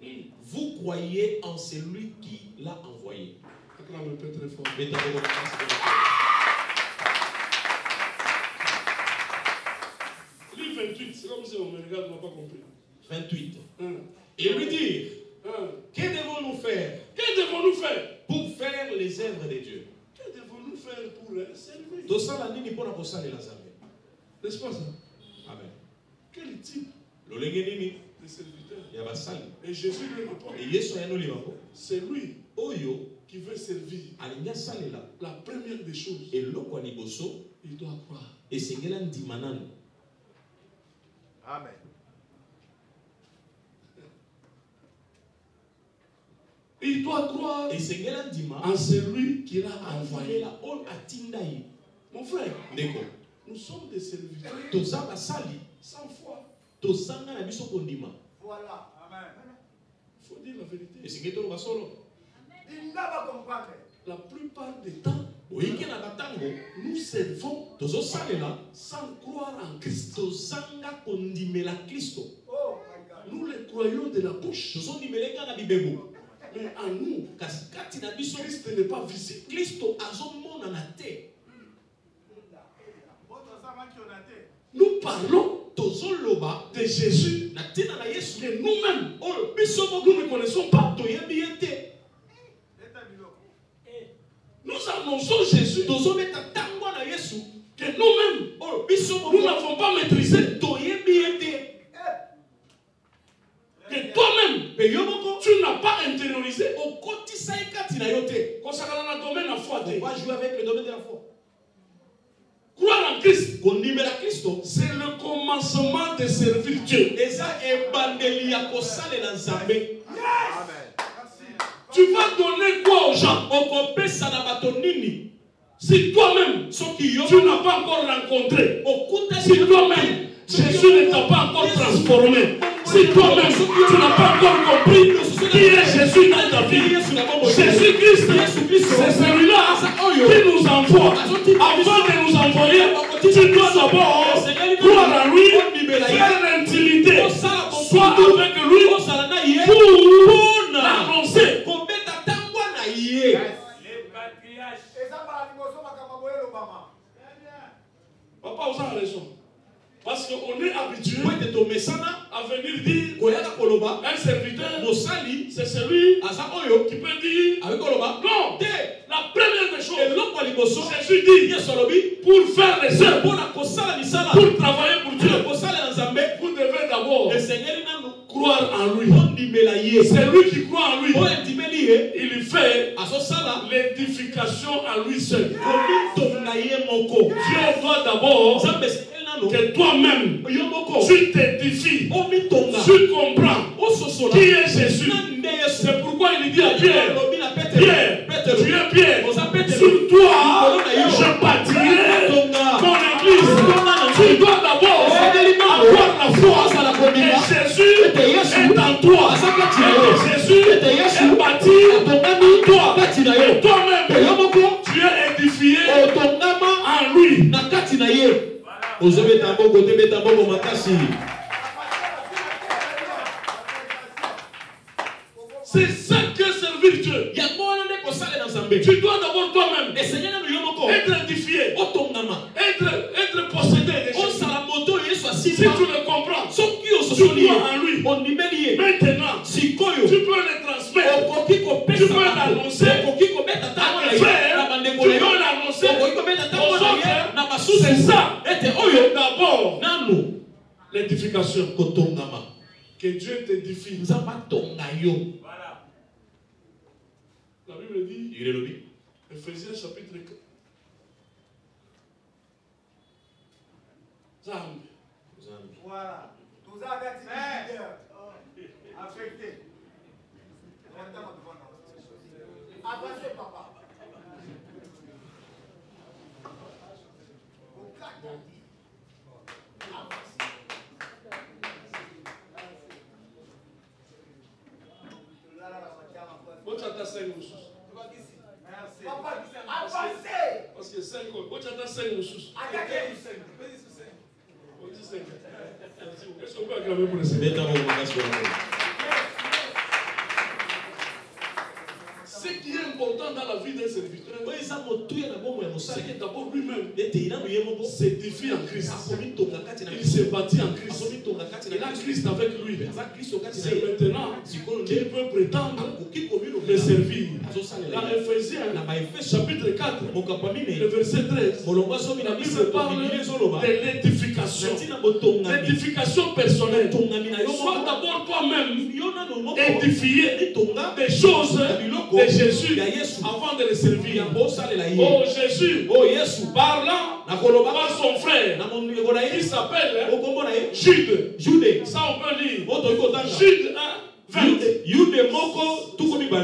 vous croyez en celui qui l'a envoyé. Acclame un peu très fort. Livre 28, c'est comme si on me regarde, on n'a pas compris. 28. Et lui dire, que devons-nous faire? Que devons-nous faire pour faire les œuvres de Dieu? Que devons-nous faire pour servir? N'est-ce pas ça? Amen. Quel type de serviteur? Et Jésus lui répond, c'est lui qui veut servir. La première des choses, il doit croire. Amen. Il doit croire en celui qui l'a envoyé. Mon frère, nous sommes des serviteurs sans foi. Voilà. Amen. Il faut dire la vérité. La plupart des temps, nous servons sans croire en Christ. Nous les croyons de la bouche. Mais en nous, Christ n'est pas visible. Nous parlons de Jésus que nous-mêmes, nous ne connaissons pas. Nous annonçons Jésus que nous-mêmes, nous n'avons pas maîtrisé. tu n'as pas intériorisé. On va jouer avec le domaine de la foi. Croire en Christ, c'est le commencement de servir Dieu. Tu vas donner quoi aux gens? Si toi-même, tu n'as pas encore rencontré, si toi-même, Jésus ne t'a pas encore transformé, si toi-même, tu n'as pas encore compris qui est Jésus dans ta vie, Jésus-Christ, c'est celui-là qui nous envoie. Avant de nous envoyer, tu dois d'abord croire en lui, faire l'intimité, soit avec lui, pour l'annoncer. Papa, vous avez raison. Parce qu'on est habitué à venir dire un serviteur, c'est celui qui peut dire non. La première des choses, Jésus dit pour faire les œuvres, pour travailler pour Dieu, vous devez d'abord croire en lui. C'est lui qui croit en lui. Il fait l'édification à lui seul. Dieu doit d'abord que toi-même, tu t'édifies, tu comprends qui est Jésus. C'est pourquoi il dit à Pierre, Pierre, tu es Pierre, sur toi je bâtirai mon église. Tu dois d'abord avoir la foi et Jésus est en toi. Et Jésus est bâti en toi. Et toi-même, tu es édifié en lui. C'est ça que servir Dieu. Tu dois d'abord toi-même être édifié, être possédé des choses. Si tu le comprends, tu crois en lui. Maintenant, tu peux le transmettre, tu peux l'annoncer, tu peux l'annoncer aux autres. C'est ça. D'abord, l'édification. Que Dieu t'édifie. La Bible dit, Ephésiens chapitre 4. Voilà. Tout ça a affecté. Avancez, papa. Parce que 5 ans, quand tu attends 5 ressources. Est-ce qu'on peut aggraver pour le Seigneur? Ce qui est important dans la vie d'un serviteur, c'est que d'abord lui-même s'édifie en Christ. Il s'est bâti en Christ. Il a Christ avec lui. C'est maintenant qu'il peut prétendre le servir. Dans Ephésiens, chapitre 4, le verset 13, la Bible parle de l'édification. L'édification personnelle. Sois d'abord toi-même édifié des choses de Jésus avant de le servir. Oh Jésus, parlant par son frère qui s'appelle Jude. Ça on peut lire. Jude 20.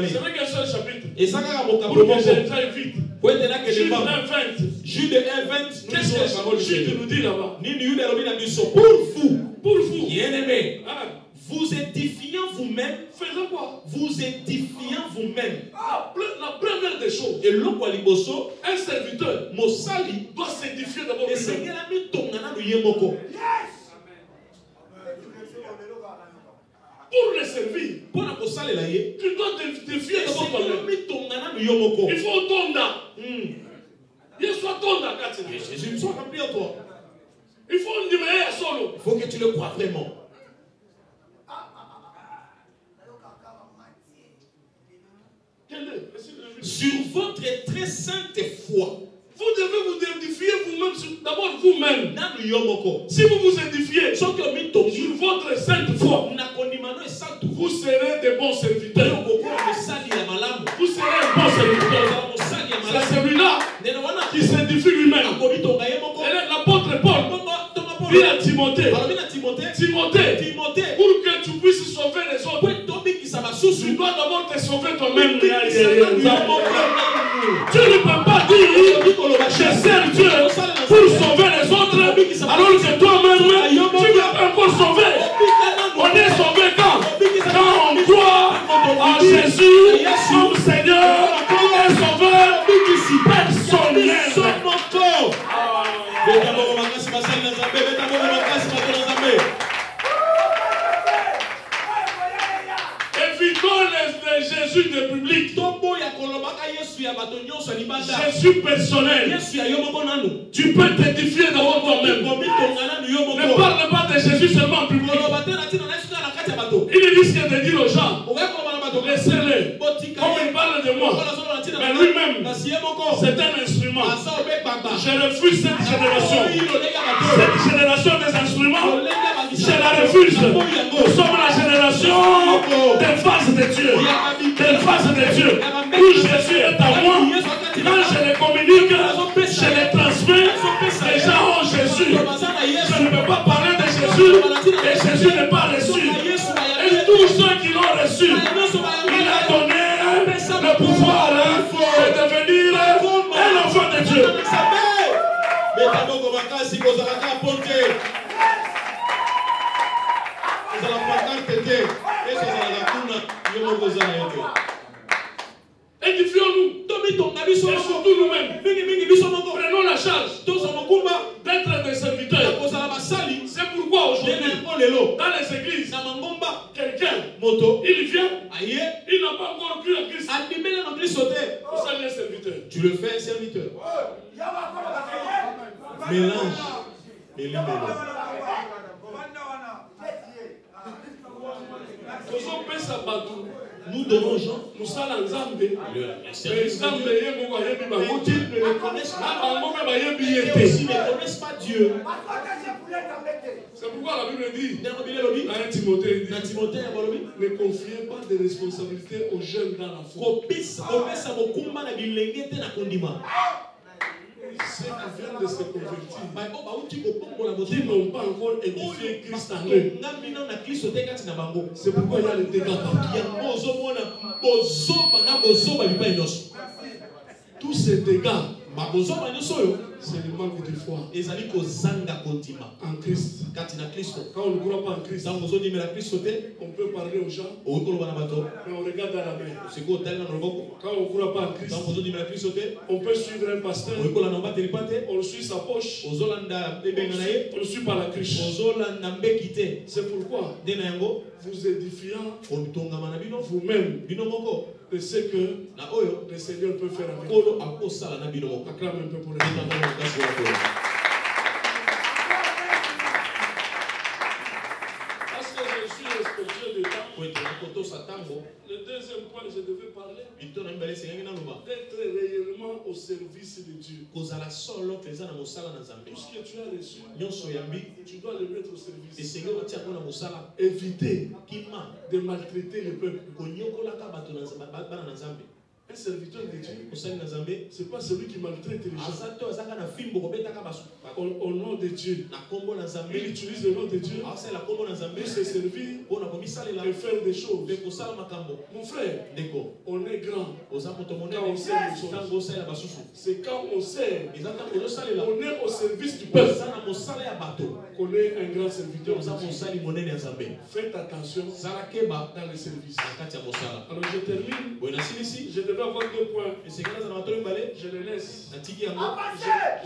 C'est vrai qu'un seul chapitre. Pour que j'aille vite. Jude 1:20. Qu'est-ce que Jude nous dit là-bas? Pour vous, bien-aimés, vous édifiant vous-même, faisant quoi? Vous édifiant vous-même. La première des choses, un serviteur doit s'édifier d'abord lui-même. Pour le servir, tu dois t'édifier d'abord toi-même. Il faut tonda. Il faut une dimée solo. Il faut que tu le crois vraiment. Sur votre très sainte foi, vous devez vous édifier vous-même, d'abord vous-même. Si vous vous édifiez sur votre sainte foi, vous serez de bons serviteurs. Vous serez un bon serviteur. C'est celui-là qui s'édifie lui-même. L'apôtre Paul dit à Timothée, Timothée, pour que tu puisses sauver les autres, tu dois d'abord te sauver toi-même. Tu ne peux pas dire je sers Dieu pour sauver les autres alors que toi-même tu ne peux pas encore sauver. On est sauvé quand on croit en Jésus comme Seigneur et Sauveur personnel. Évitons les Jésus de public. Jésus personnel. Tu peux t'édifier devant toi-même. Ne parle pas de Jésus seulement en public. Il risque de dire aux gens, laissez-le. Comme il parle de moi. Mais lui-même, c'est un instrument. Je refuse cette génération. Cette génération des instruments, je la refuse. Nous sommes la génération des faces de Dieu. Des faces de Dieu. Où Jésus est à moi, quand je les communique, je les transmets. Les gens ont Jésus. Je ne peux pas parler de Jésus et Jésus n'est pas reçu. Et tous ceux qui l'ont reçu, il a donné le pouvoir de devenir un enfant de Dieu. Édifions-nous. Et surtout nous-mêmes. Prenons la charge d'être des serviteurs. C'est pourquoi aujourd'hui, dans les églises, quelqu'un, il vient, il n'a pas encore cru en Christ. Vous allez un serviteur. Tu le fais un serviteur. Mélange. Nous donnons aux gens, nous sommes en Zambé. Ils ne connaissent pas Dieu. C'est pourquoi la Bible dit, dans Timothée, ne confiez pas de responsabilités aux jeunes dans la foi. Ceux qui viennent de se convertir, qui n'ont pas encore édifié Christ en eux. C'est pourquoi il y a les dégâts partout. Tous ces dégâts, c'est le manque de foi en Christ. Quand on ne croit pas en Christ, on peut parler aux gens, mais on regarde dans la main. Quand on ne croit pas en Christ, on peut suivre un pasteur, on suit sa poche, on suit par la cruche. C'est pourquoi, vous édifiant vous-même de ce que le Seigneur peut faire avec vous. Acclame un peu pour le Seigneur. Parce que je suis respectueux de temps. Le deuxième point, je devais parler d'être réellement au service de Dieu. Tout ce que tu as reçu, tu dois le mettre au service. Éviter de maltraiter le peuple. Un serviteur de Dieu, ce n'est pas celui qui maltraite les gens. Au nom de Dieu, il utilise le nom de Dieu pour se servir et faire des choses. Mon frère, on est grand quand on sert les choses. C'est quand on sert, on est au service du peuple, qu'on est un grand serviteur. Faites attention dans le service. Alors je termine. Je devais avoir 2 points. Je les laisse. Je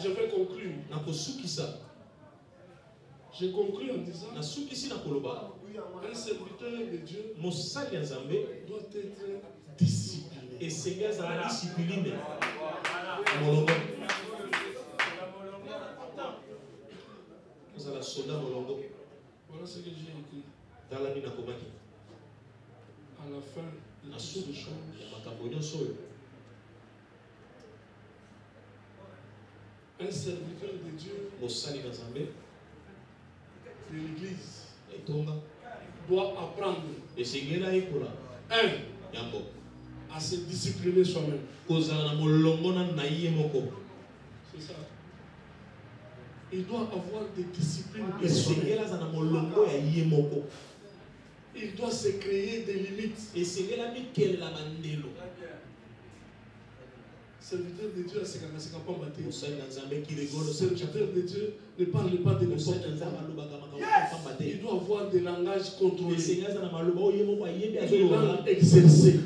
vais conclure. Je conclue en disant un serviteur de Dieu doit être discipliné. Et c'est gars à la discipline. Vous allez soldat molongo. Voilà ce que j'ai écrit. Dans la mine à Komaki. À la fin de toutes ces choses, un serviteur de Dieu, de l'Église, doit apprendre à se discipliner soi-même. C'est ça. Il doit avoir des disciplines personnelles. Il doit se créer des limites. Serviteur de Dieu, c'est pas battu. Serviteur de Dieu ne parle pas de n'importe quoi. Il doit avoir des langages contrôlés. Des langues exercées.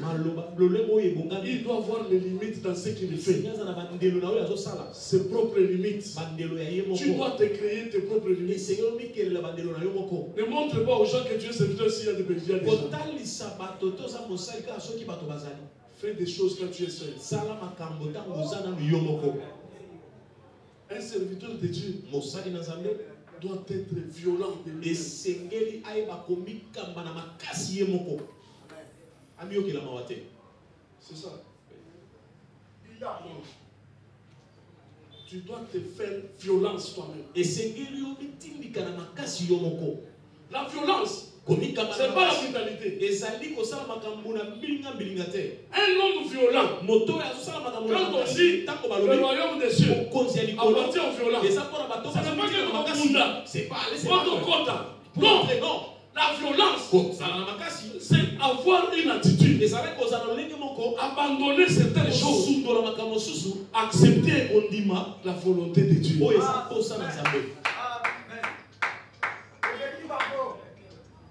Il doit avoir les limites dans ce qu'il fait. Ses propres limites. Tu dois te créer tes propres limites. Ne montre pas aux gens que tu es serviteur s'il y a des péchés. Fais des choses quand tu es seul. Un serviteur de Dieu doit être violent de lui. C'est ça. Tu dois te faire violence toi-même. La violence, c'est pas la brutalité. Un homme violent, quand on dit le royaume des cieux appartient aux violents, ce n'est pas que non, la violence, c'est avoir une attitude, abandonner certaines choses, accepter la volonté de Dieu.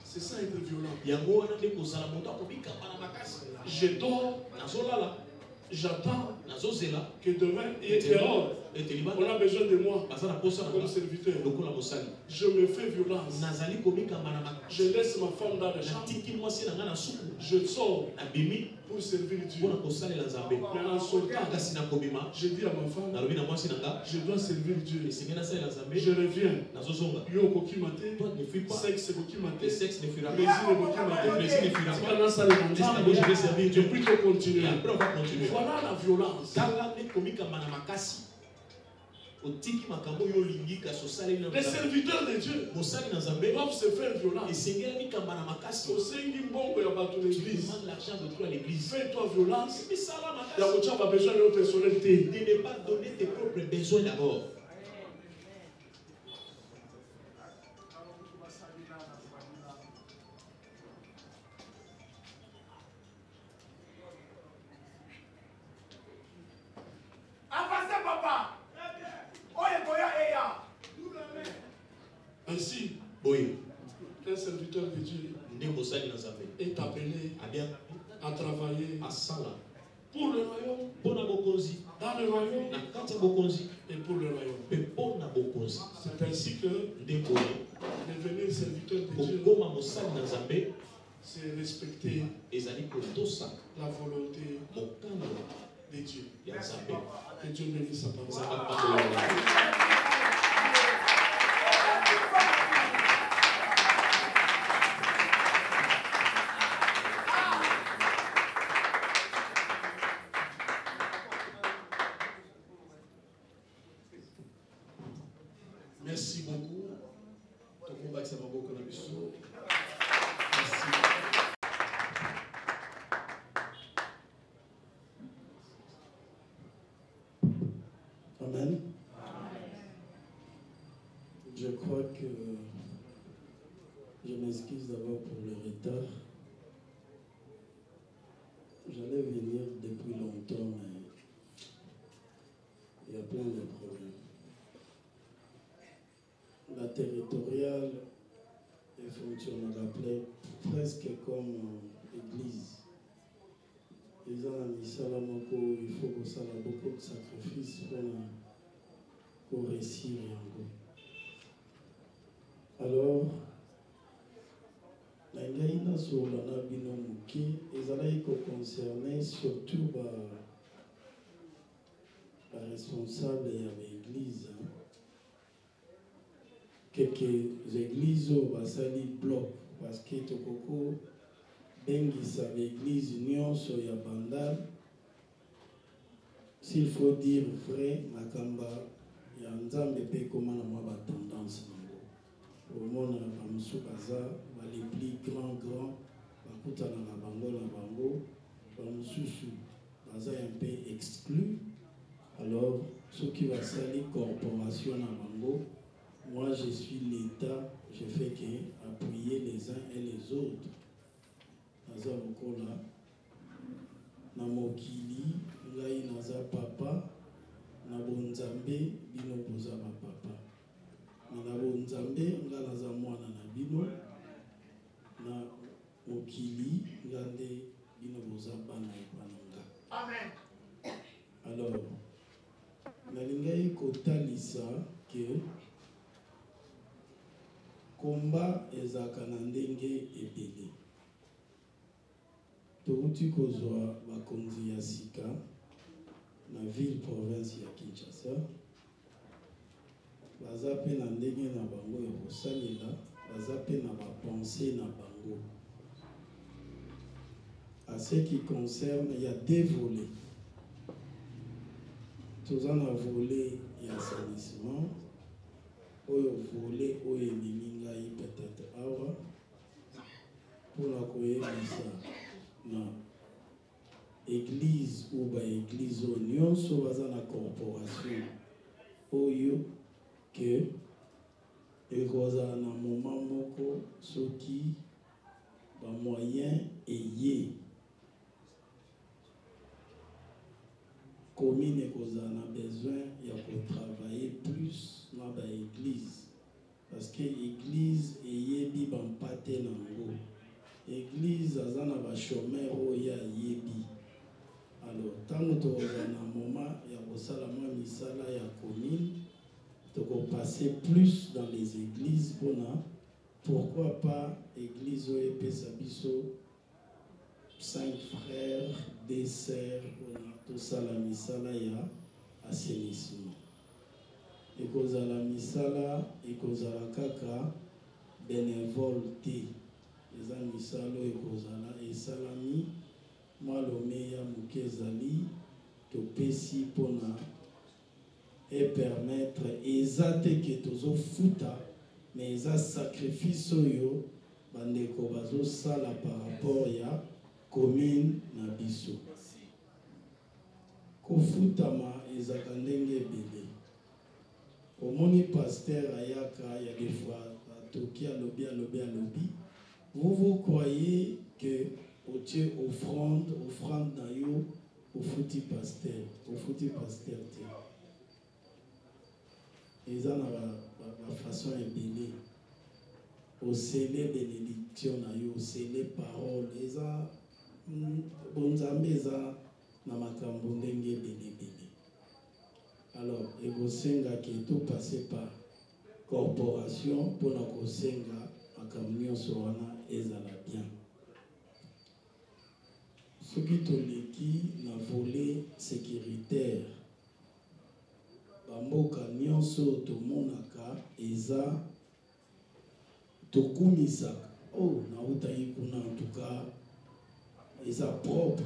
C'est ça être violent. Je dors, j'attends que demain et dehors, on a besoin de moi comme serviteur. Je me fais violence. Je laisse ma femme dans la chambre. Je sors pour servir Dieu. Mais en sortant, je dis à ma femme, je dois servir Dieu. Je reviens. Yoko qui m'a sexe qui m'a plaisir qui m'a je puis continuer. Voilà la violence. Les serviteurs de Dieu doivent se faire violence. Fais-toi violence. Il n'y a pas besoin de personnalité. De ne pas donner tes propres besoins d'abord. Ainsi, un serviteur de Dieu est appelé à travailler pour le royaume, dans le royaume et pour le royaume. C'est ainsi que devenir serviteur de Dieu, c'est respecter la volonté de Dieu. Que Dieu bénisse sa parole. Merci beaucoup. Merci. Amen. Je crois que je m'excuse d'abord pour le retard. J'allais venir depuis longtemps, mais il y a plein de problèmes. La territoriale fonctionne presque comme église. Les gens il faut que ça ait beaucoup de sacrifices pour réussir. Alors, la Ngaïna sur la Nabinomuki, ils allaient concerner surtout la responsable de l'église. Quelques églises au Basali bloc parce que Tokoko Bengisa l'église Union Soya Bandal. S'il faut dire vrai, Makamba, il y a un peu comment on a tendance. au monde les plus grands bakutana na bango bamususu baza un peu exclu. Alors ceux qui va salir corporation na bango, moi je suis l'État, je fais que appuyer les uns et les autres. Naza lokola na mokili ngai naza papa na bonzambe bino boza ba papa. Na bonzambe nga naza mwana na bino na mokili ngande bino boza bana epananga. Amen. Alors nalingai kotalisa que komba ezaka na ndenge ebele. Touti kozwa bakonzi ya sika na ville province ya Kinshasa baza pe na ndenge na bango ya kosalela, baza pe na bapense na bango. À ce qui concerne, il y a deux volets. Tous en a volé et assainissement. Oyo volé, oyo mininga yi peut-être awa. Pour la koyebisa na église ou ba église union so baza na corporation. Oyo que ekoza na moment moko soki ba moyen eye commune a besoin de travailler plus dans l'église. Parce que l'église est yebi bampate nango. L'église a un chômeur oya yebi. Alors, tant que tu as un moment, il y a un misala ya commune, tu peux passer plus dans les églises. Pourquoi pas l'église oye Sabiso, 5 frères, 2 sœurs, tout ça la misala ya assainissement. Et cause à la misala, et cause à la kaka bénévole té. Les amis misalo et cause à la et salami, moi le meilleur mukezali, to pesi pona et permettre ezate que tozo futa, mais eza sacrifice yo bandeko bazo sala par rapport ya commune na biso. Kofutama ezaka ndenge ebele. Omoni pasteur ayaka ya des fois toki alobi. Vous croyez que au Dieu offrande na yo au futi pasteur te. Eza na ba façon ebele. Au scellé bénédiction na yo, au scellé parole, eza bonzambe eza na makambo ndenge ebele. Alors, ekosenga ki tout passer par corporation pour na kosenga makambo nyonso wana ezala bien. Soki toleki na volet sécuritaire, bamboka nyonso tomonaka eza tokumisaka. Oh, nauta kuna en tout cas, eza propre,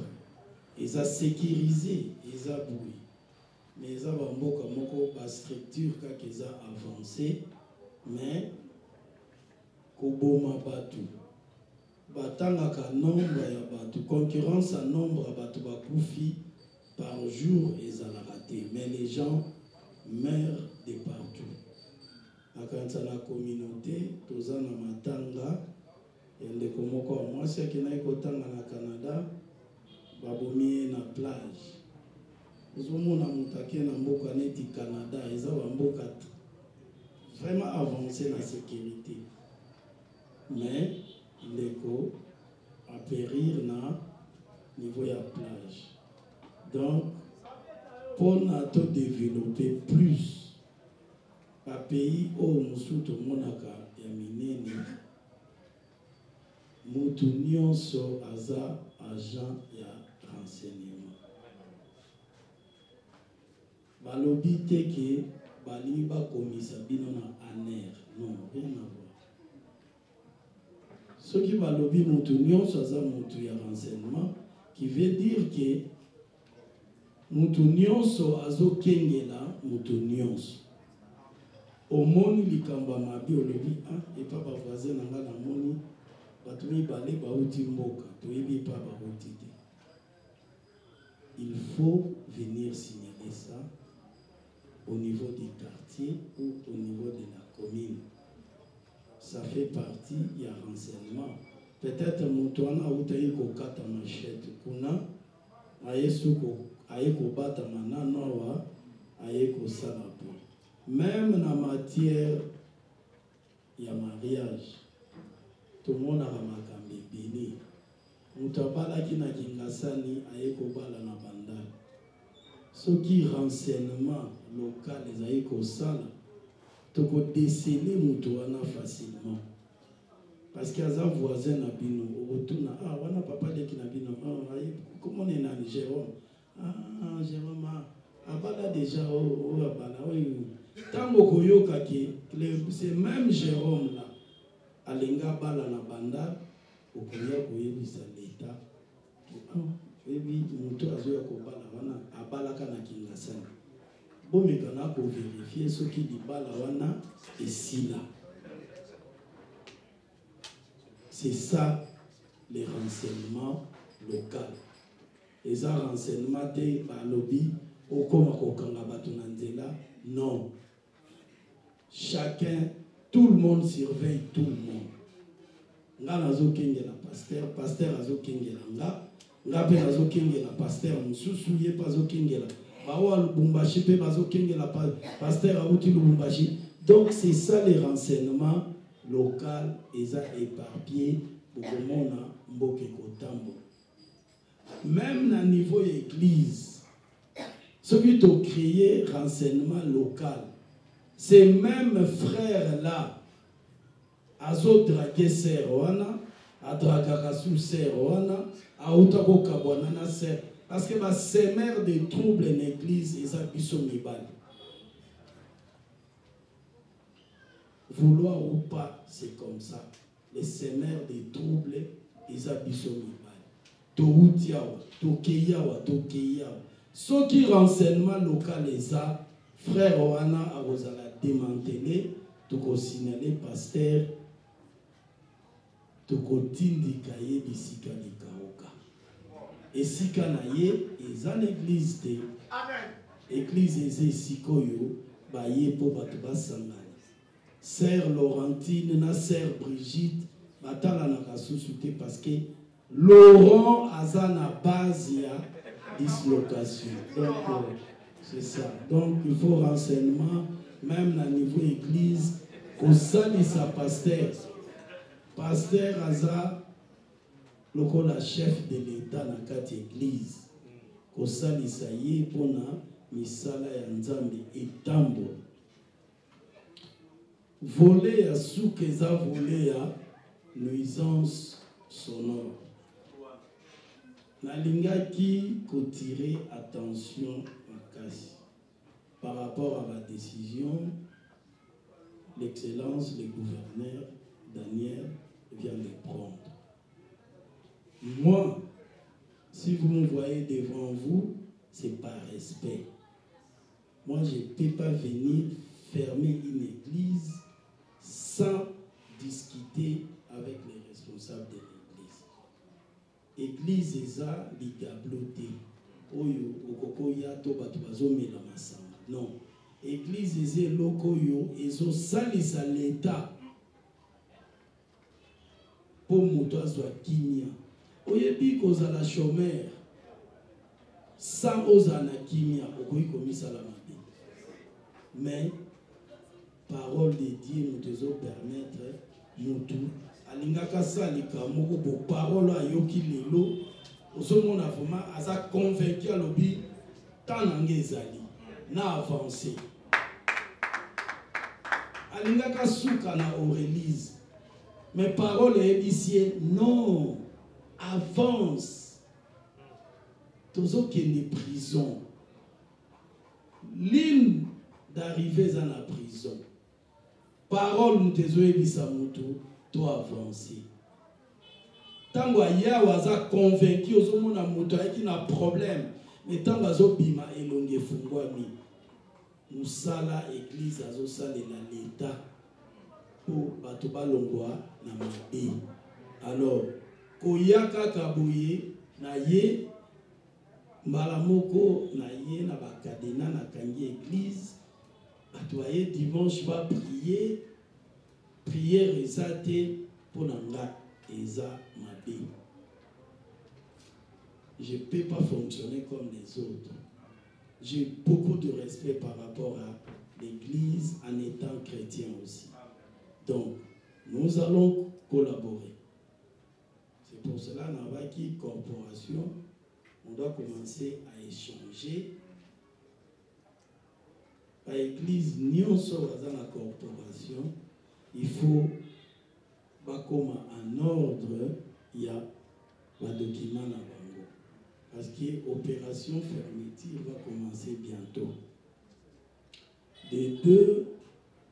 eza sécurisé, eza boui. Mais eza bamboka moko ba structure kaka eza avancé, mais koboma batu. Batangaka nombre ya batu, concurrence à nombre ya batu bakufi par jour ezala raté, mais les gens meurent de partout. Akanza na communauté, toza na matanga, yende komoko mwasi akina ekotanga na Canada, babomi na plage. Ozomona mutake na mboka neti Canada, eza ba mboka vraiment avancé na sécurité. Mais l'ego a périr na niveau ya plage. Donc, pour nous développer plus, un pays où nous sommes monaka ya minene, mutu nyonso aza agent ya renseignement. Balobi teke bali ba komisa bino na aner, non, rien à voir. Ce qui balobi mutu nyonso aza mutu ya renseignement, qui veut dire que mutu nyonso azo kengela mutu nyonso. au moni likamba mabi olobi et pas ba voisin nanga na moni batu mibale bauti mboka toyebi pas bauti te. Il faut venir signaler ça au niveau du quartier ou au niveau de la commune. Ça fait partie, il y a renseignement. Peut-être Moutouana ou Taïko Kata Machette Kuna, Aïko Bata Mananoa, Aïko Salapo. Même dans la matière, il y a mariage. Tout le monde a Makambi Bini. Moutabala qui n'a Kingasani, Aïko Bala Nabanda. Ce qui renseignement local, les Aïko Sala, tu peux déceler Moutouana facilement. Parce qu'il y a un voisin à Bino, au retour, on n'a pas parlé de Bino. Comment on est dans Jérôme? Jérôme, Abala déjà, Abala, c'est même Jérôme là, Alenga Bala na Banda, au Koya Koyebisa l'État. Et puis, Moutou Azoya Kobala, Abala Kana Kingasani. Bon, mais on a pour vérifier ce qui dit Balawana et Sila. C'est ça les renseignements locaux. Et ça, renseignements de lobby, au non. Chacun, tout le monde surveille tout le monde. Nga nazo kenge la pasteur azo kenge la nga pe nazo kenge la pasteur mususu ye pazo kenge la bawa Lubumbashi pe bazo kenge la pasteur auti Lubumbashi. Donc c'est ça les renseignements locaux et ça éparpillé pour que mona mboke kotambo. Même na niveau église, ceux qui ont créé renseignement local, ces mêmes frères là azo draguer serwana adragaka sous serwana autako kabwana na ser parce que ba semer des troubles en église et ça biso mibali. Vouloir ou pas, c'est comme ça. Les semeurs des troubles et ça biso mibali. Toutiawa, tokeyawa, tokeyawa. Ce qui renseignement local et ça, frère Oana a la démantelé, to signaler pasteur. Tokotindikaye bisika likaoka. Et sika na ye eza l'église de église eze sikoyo ba ye po bato basangani. Sœur Laurentine na sœur Brigitte batala na kasusu te parce que Laurent aza na base ya dislocation. Donc c'est ça. Donc il faut renseignement même na niveau église au sein de sa pasteur. Pasteur Aza, le chef de l'État dans cette église, Kosali Saye Pona, Misala Yanzambi et Tambo. Voler à Soukeza, voler à nuisance sonore. Nalinga qui tirer attention à Kasi par rapport à la décision, l'excellence, le gouverneur Daniel vient de prendre. Moi, si vous me voyez devant vous, c'est par respect. Moi, je ne peux pas venir fermer une église sans discuter avec les responsables de l'église. Église eza ligabloté. Oyo okokoya to bato bazomela masamba. Non. Église eza lokoyo ezo salisa l'État. Pour moto azwa kimia. Oyebi kozala chômeur. Sans ozana kimia, okoyi komisa la mabe. Mais parole de Dieu nous devons permettre mutu alingaka salika moko bo parole ayoki lelo osomona vraiment aza convaincu alobi tanange ezali na avancer. Alingaka suka na Aurélie. Mes paroles est non, avance. Tous qui est en prison. L'île d'arriver dans la prison. Parole nous te zoé toi avancer. Tant que Yawaza convaincu aux hommes na moto qui n'a problème, mais tant que bima elonge fungwami. musala église azosalela l'état pour bato balongwa na mabe. Alors koya kaka boye na ye mbala moko na ye na bakadena na kangi église bato aye dimanche ba prier prière eza te pour nanga eza mabe. Je ne peux pas fonctionner comme les autres. J'ai beaucoup de respect par rapport à l'église en étant chrétien aussi. Donc, nous allons collaborer. C'est pour cela, dans la corporation, on doit commencer à échanger. Par l'église, nous sommes dans la corporation, il faut comme en ordre, il y a un document là-bas. Parce que l'opération fermeture va commencer bientôt. Les deux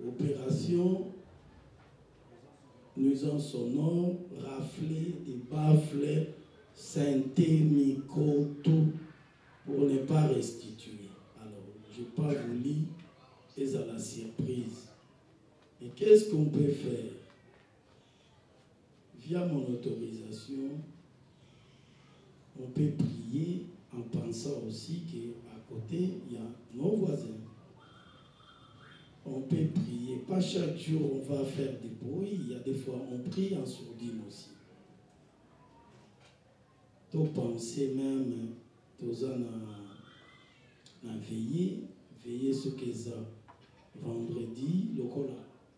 opérations, nous en sonnons rafler des baffles, synthé, micro, tout, pour ne pas restituer. Alors, je n'ai pas voulu, c'est à la surprise. Et qu'est-ce qu'on peut faire? Via mon autorisation, on peut prier en pensant aussi qu'à côté, il y a nos voisins. On peut prier. Pas chaque jour, on va faire des bruits. Il y a des fois, on prie en sourdine aussi. Tu penser même, tu as veiller ce que ça. Vendredi, le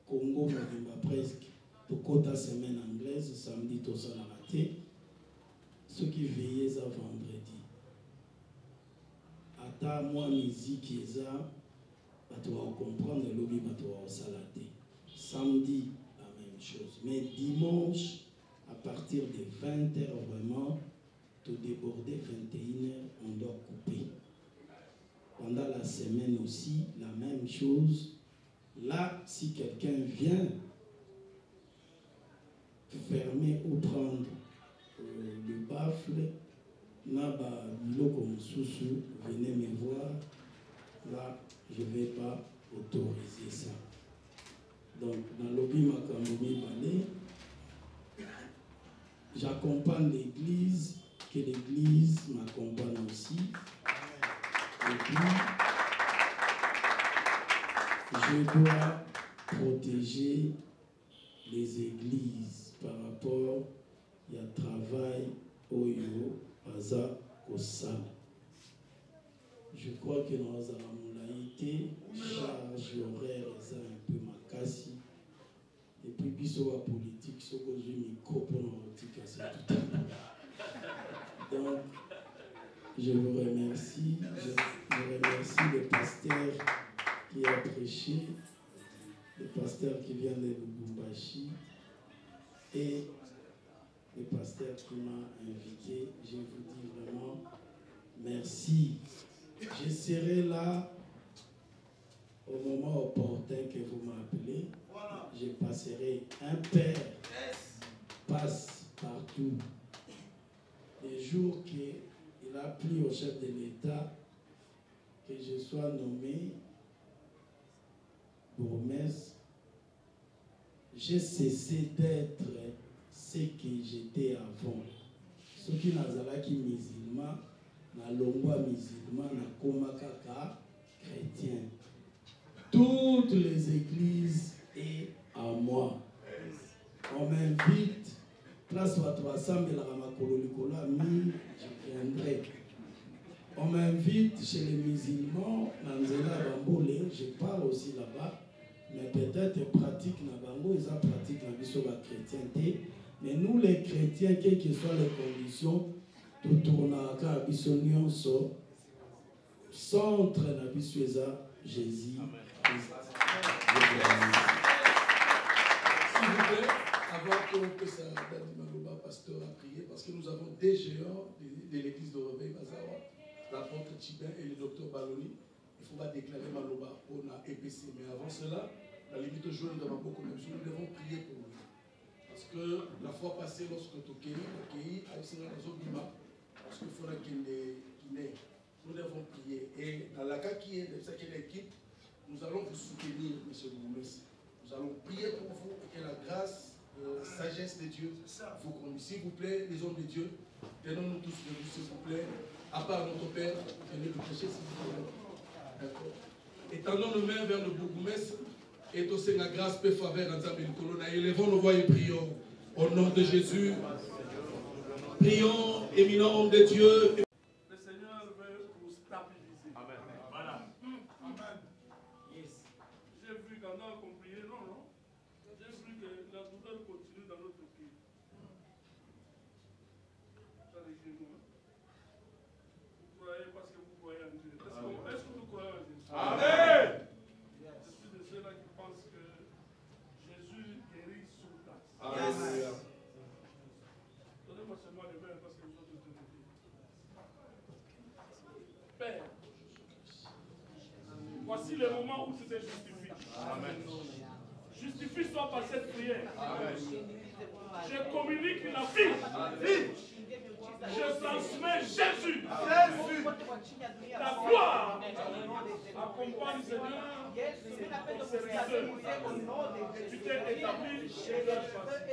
Congo m'a presque. Pour côté semaine anglaise, samedi, tu as raté. Ceux qui veillaient à vendredi. Ata moi musique eza, tu vas comprendre le lobby, tu vas salater. Samedi, la même chose. Mais dimanche, à partir de 20h vraiment, tout déborder 21h, on doit couper. Pendant la semaine aussi, la même chose. Là, si quelqu'un vient fermer ou prendre le baffle, Naba Biloko Moussoussou, venez me voir. Là, je ne vais pas autoriser ça. Donc, dans le lobby Makamboumi Balé, j'accompagne l'église, que l'église m'accompagne aussi. Et puis, je dois protéger les églises par rapport au travail Oyo Aza Kosala. Je crois que dans la moulaïté, charge horaire est un peu makasi. Et puis, biso la politique, ce que j'ai mis pour c'est tout. Donc, je vous remercie. Je remercie le pasteur qui a prêché, le pasteur qui vient de Lubumbashi et le pasteur qui m'a invité. Je vous dis vraiment merci. Je serai là au moment opportun que vous m'appelez. Je passerai. Un père passe partout. Les jours qu'il a pris au chef de l'État que je sois nommé bourgmestre, j'ai cessé d'être ce que j'étais avant. Ceux qui n'ont qui musulmans, na longwa musulman, na koma kaka chrétien. Toutes les églises et à moi. On m'invite, place à 300 000 ramakololikola, je viendrai. On m'invite chez les musulmans, Nanzela Bambole, je pars aussi là-bas, mais peut-être pratique na bango, ils ont pratique na biso la chrétienté. Mais nous les chrétiens, quelles que soient les conditions, tout tourne à biso nyonso, centre na biso Jésus. S'il vous plaît, avant que ça Dadi Maloba, pasteur, a prié, parce que nous avons des géants de l'église de Réveil Bazawa, l'apôtre Tibin et le docteur Baloni. Il faut pas déclarer Maloba pour la EPC. Mais avant cela, la limite au jour de Maboko, nous devons prier pour lui. Parce que la fois passée, lorsque Tokei a accueilli Aïsina Zobima, parce qu'il faut qu'il nous devons prier. Et dans la cas qui est de cette équipe, nous allons vous soutenir, M. Bourgmestre. Nous allons prier pour vous et que la grâce, la sagesse de Dieu vous conduise. S'il vous plaît, les hommes de Dieu, tenons-nous tous debout, s'il vous plaît. À part notre Père, venez le prêcher, s'il vous plaît. D'accord. Étendons nos mains vers le bourgmestre et tous la grâce peut faveur en Zambie Colonna. Élevons nos voix et prions au nom de Jésus. Prions, éminent homme de Dieu. Le Seigneur veut vous stabiliser. Amen. Voilà. Amen. Yes. J'ai vu quand on a compris, non. J'ai vu que la douleur continue dans notre pays. Ça les genoux. Vous croyez parce que vous croyez en Dieu. Est-ce que vous croyez en Dieu? Amen. Je suis de ceux-là qui pensent que Jésus guérit sur place. Amen. Donnez-moi seulement les mains parce que vous autres êtes de Père, voici le moment où tu te justifies. Amen. Justifie-toi par cette prière. Amen. Je communique la vie. Je transmets Jésus. Ta gloire accompagne Seigneur ton serviteur. Tu t'es établi chez leur face.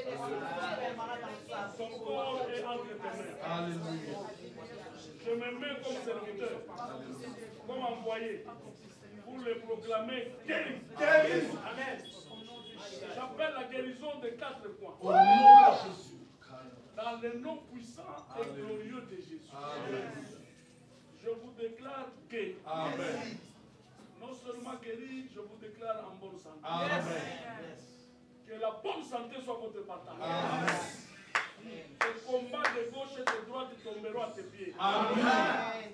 Son corps est entre tes mains. Alléluia. Je me mets comme serviteur, comme envoyé, pour le proclamer guéri. Amen. J'appelle la guérison de 4 points. Au nom de Jésus. Dans le nom puissant et glorieux de Jésus. Amen. Je vous déclare guéri. Amen. Non seulement guéri, je vous déclare en bonne santé. Amen. Que la bonne santé soit votre partage. Amen. Le combat de gauche et de droite tomberont à tes pieds. Amen.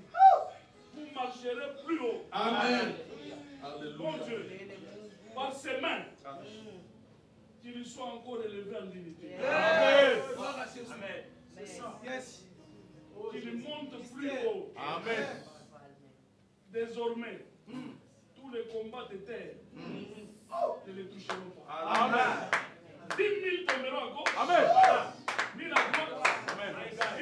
Vous marcherez plus haut. Amen. Bon Dieu, par ses mains, qu'il soit encore élevé en dignité. Amen. C'est ça. Qu'il monte plus haut. Amen. Désormais, tous les combats de terre ne les toucheront pas. Amen. 10 000 tomberont à gauche. Amen. 1000 à droite. Amen.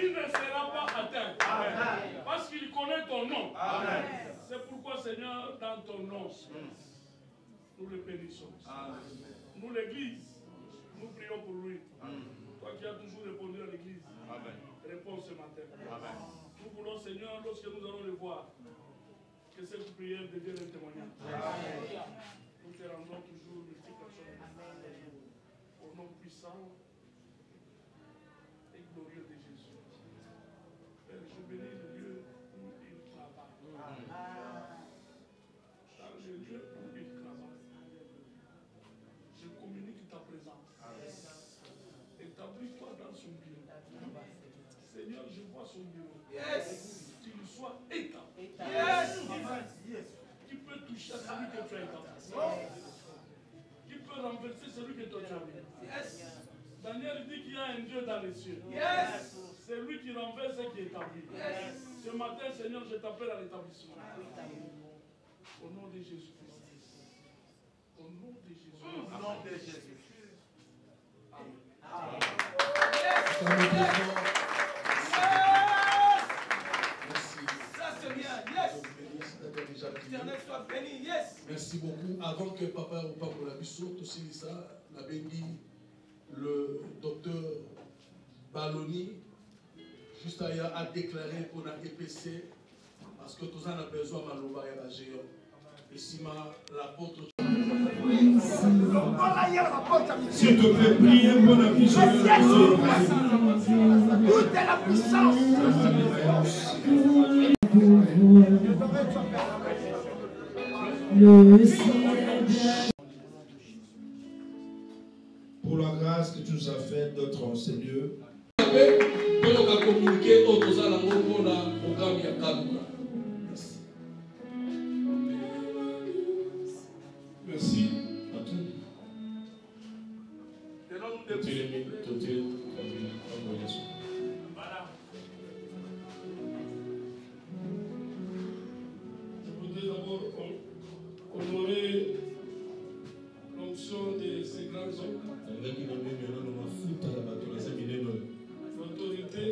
Il ne sera pas atteint. Amen. Parce qu'il connaît ton nom. Amen. C'est pourquoi, Seigneur, dans ton nom, nous le bénissons. Amen. Nous, l'Église, nous prions pour lui. Amen. Toi qui as toujours répondu à l'Église, réponds ce matin. Amen. Nous voulons, Seigneur, lorsque nous allons le voir, que cette prière devienne un témoignage. Amen. Nous te rendons toujours multiplication. Au nom puissant et glorieux de Jésus. Père, je bénis le lieu où il travaille. Dans le lieu où il travaille. Je communique ta présence. Établis-toi dans son bureau. Seigneur, je vois son bureau. Yes. Qu'il soit établi. Yes. Qui peut toucher celui que tu as établi. Qui peut renverser celui que toi tu as mis. Yes. Daniel dit qu'il y a un Dieu dans les cieux. Yes. C'est lui qui renverse et qui établit. Yes. Ce matin, Seigneur, je t'appelle à l'établissement. Au nom de Jésus-Christ. Au nom de Jésus. Au nom de Jésus. Amen. Merci beaucoup. Avant que papa ou papa la biso, aussi ça, la béni, le docteur Baloni, juste a déclaré pour la EPC, parce que tous en a besoin de Maloba et la géant. Ici, l'apôtre. S'il te plaît, prie pour la vie. Toute la puissance. Pour la grâce que tu nous as faite, notre Seigneur. Merci à tous. Voilà. Je voudrais d'abord honorer l'onction de ces grands hommes. L'autorité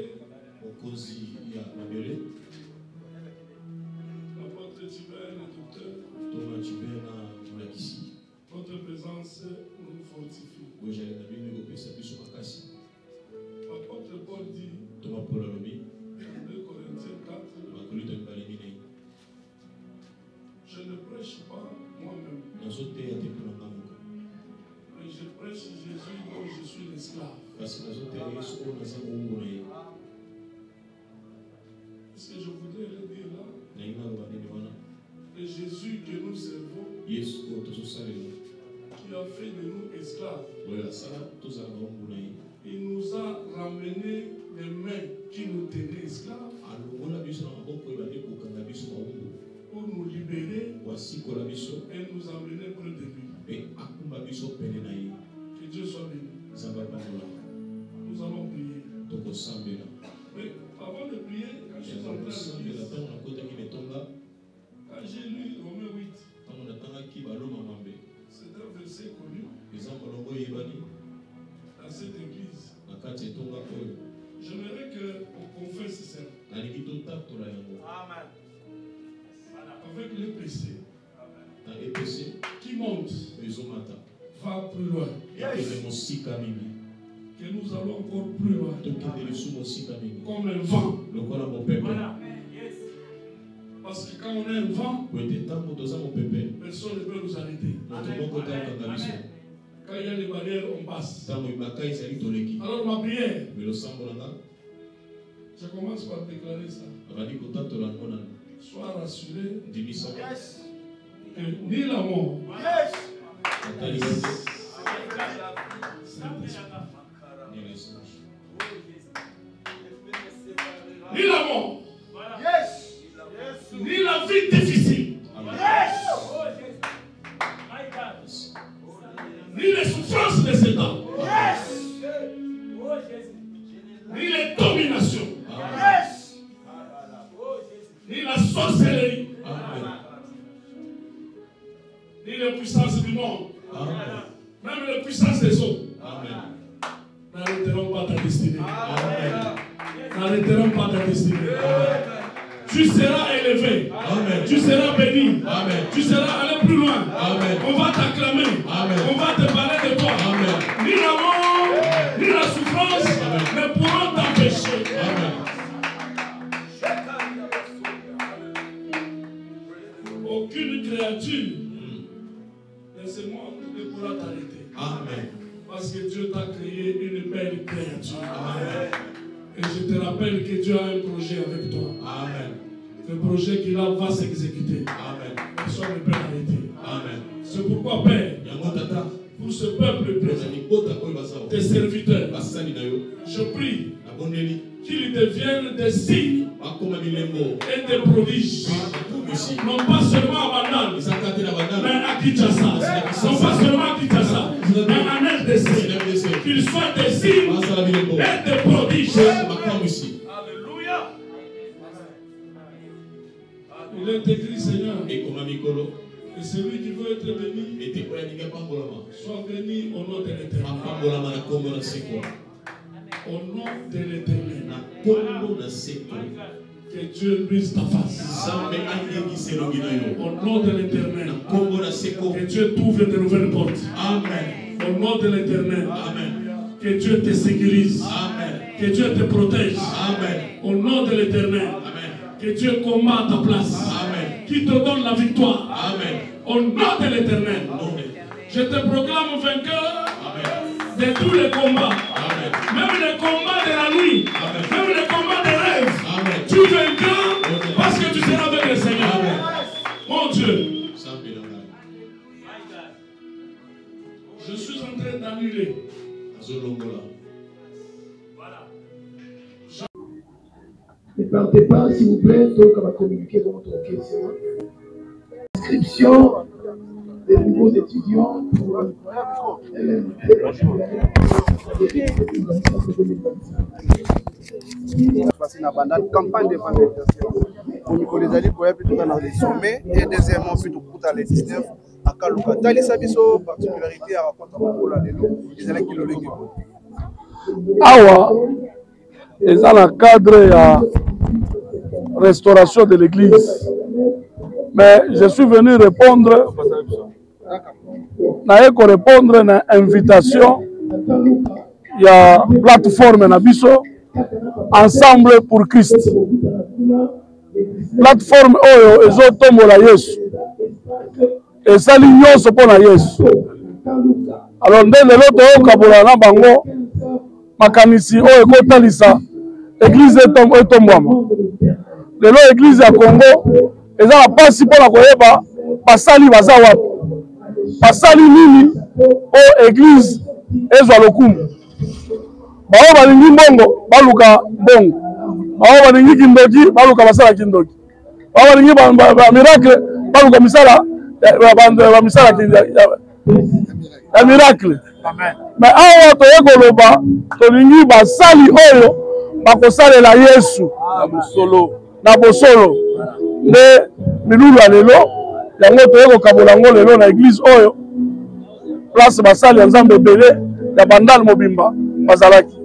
que je voudrais le dire là. Le Jésus que nous servons, qui a fait de nous esclaves, il nous a ramené les mains qui nous tenaient esclaves pour nous libérer et nous emmener près de lui. Que Dieu soit béni. Nous allons prier. Mais avant de prier, quand je suis entré à l'église, quand j'ai lu Romains 8, c'est un verset connu dans cette église. J'aimerais qu'on confesse ça. Avec les péchés qui montent, va plus loin. Que nous allons encore plus loin. Comme un vent. Parce que quand on a un vent, personne ne peut nous arrêter. Quand il y a des barrières, on passe. Alors ma prière, je commence par déclarer ça. Sois rassuré que ni la mort, ni la mort, ni la vie difficile, ni les souffrances de ce temps, ni les dominations, ni la sorcellerie, ni les puissances du monde, même les puissances des eaux, n'arrêteront pas ta destinée. N'arrêteront pas ta destinée. Tu seras élevé. Tu seras béni. Tu seras allé plus loin. On va t'acclamer. On va te parler de toi. Ni la mort, ni la souffrance ne pourront t'empêcher. Aucune créature de ce monde ne pourra t'arrêter. Parce que Dieu t'a créé une belle créature. Et je te rappelle que Dieu a un projet avec toi. Le projet qu'il a va s'exécuter. Personne ne peut l'arrêter. C'est pourquoi, Père, pour ce peuple, tes serviteurs, je prie qu'ils deviennent des signes et des prodiges. Non pas seulement à Bandal, mais à Kinshasa. Non pas seulement à Kinshasa, mais en RDC. Qu'ils soient des signes et des prodiges. Alléluia. Il est écrit, Seigneur, et celui qui veut être béni, soit béni au nom de l'Éternel. Au nom de l'Éternel. Que Dieu brise ta face. Au nom de l'Éternel. Que Dieu t'ouvre de nouvelles portes. Au nom de l'Éternel. Que Dieu te sécurise. Que Dieu te protège. Au nom de l'Éternel. Que Dieu combat à ta place. Qui te donne la victoire. Au nom de l'Éternel. Je te proclame vainqueur de tous les combats. Même les combats de la nuit. Même les combats des rêves. Tu vaincras parce que tu seras avec le Seigneur. Mon Dieu. Je suis en train d'annuler. Ne partez pas, s'il vous plaît, donc on va communiquer votre question. Inscription des nouveaux étudiants pour campagne de vandalisation. Pour les alliés, pour plutôt dans les sommets et deuxièmement, plutôt pour les 19 à Kaluka. Tali Sabiso, particularité à raconter pour la Lélo, les alliés qui l'ont légué. Awa, et dans le cadre de la restauration de l'église. Mais je suis venu répondre à une invitation. Il y a une plateforme Nabiso, Ensemble pour Christ. Plateforme Oyo, Ezotombola Yesu. Et ça l'union se pose à Yesu. Alors, dès l'autre, Kabola Nabango, Makanisi, Oyo Kotalisa, Église Etombouama. lelo église ya Congo eza na pasi mpona koyeba basali baza wapi, basali nini o église ezwa lokumu. Bao balingi mbongo baluka mbongo, bao balingi kindoki baluka basala kindoki, bao balingi ba miracle baluka misala ba misala ya miracle. Mais awa toye koloba tolingi basali oyo bakosalela Yesu na bosolo nde milulu ya lelo yango toye kokabola ngo lelo na église oyo place basali ya Nzambe ebele ya bandale mobimba bazalaki.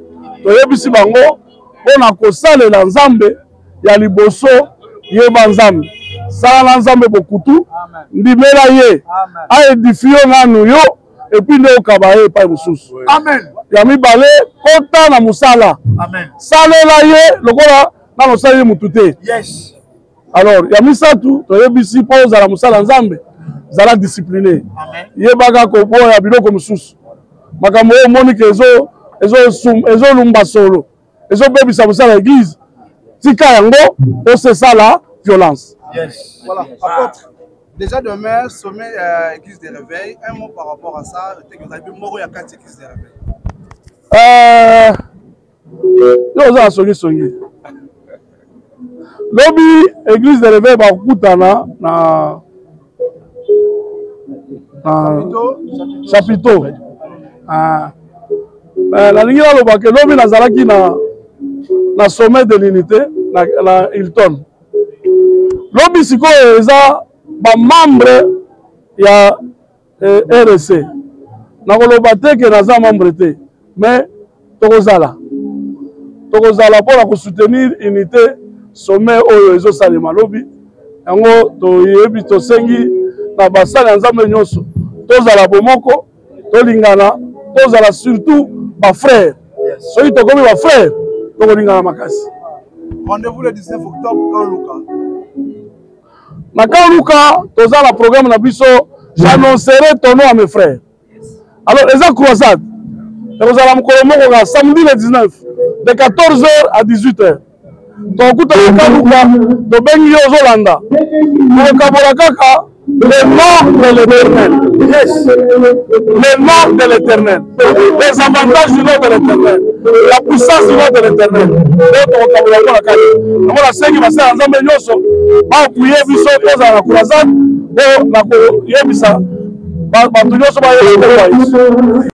Toyebisi bango mpona kosalela Nzambe ya liboso yeba Nzambe sala na Nzambe bokutu ndimela ye aedifio nanu yo epuis nde okaba ye epai mosusu. Amen. Ya mibale kota na mosala. Amen. Salela ye lokola na mosala ye mutu te. Yes. Alors ya misatu toyebisi mpo ozala mosala Nzambe zala discipliné. Amen. Yebaka koboya biloko mosusu makambo oyo omoni ke ezolumba solo ezobebisa mosala ya église tika yango osesala violence. Yes. Voilà. Apôtre, déjà demain, sommet église de réveil, un mot par rapport à ça, vous avez vu mort il y a 4 églises de réveil. Yo za songi lobi église de réveil ba kutana na chapiteau. La ligne là loba ke lobi nazalaki na sommet de l'unité na Hilton. Lobi sikoyo eza ba membre ya RC. Na koloba te ke naza membre te, mais tokozala mpona kosoutenir unité sommet oyo ezosalema lobi yango toyebi tosengi na basali ya Nzambe nyonso tozala bomoko tolingana tozala surtout bafrère. Soki tokomi bafrère tokolingana makasi. Rendez-vous le 19 octobre quand Luka. Na quand Luka toza la programme na biso j'annoncerai ton nom à mes frères. Alors eza croisade tokozala mokolo moko ka samedi le 19 de 14h à 18h. Tokuta ka Luka tobengi yo ozolanda tokabola kaka le nom de l'Éternel. Yes. Le nom de l'Éternel. Les avantages du nom de l'Éternel. La puissance du nom de l'Éternel. Nous sengi basala Nzambe nyonso bapuye biso koza na croisade o na ko yebisa bato nyonso ba yesu.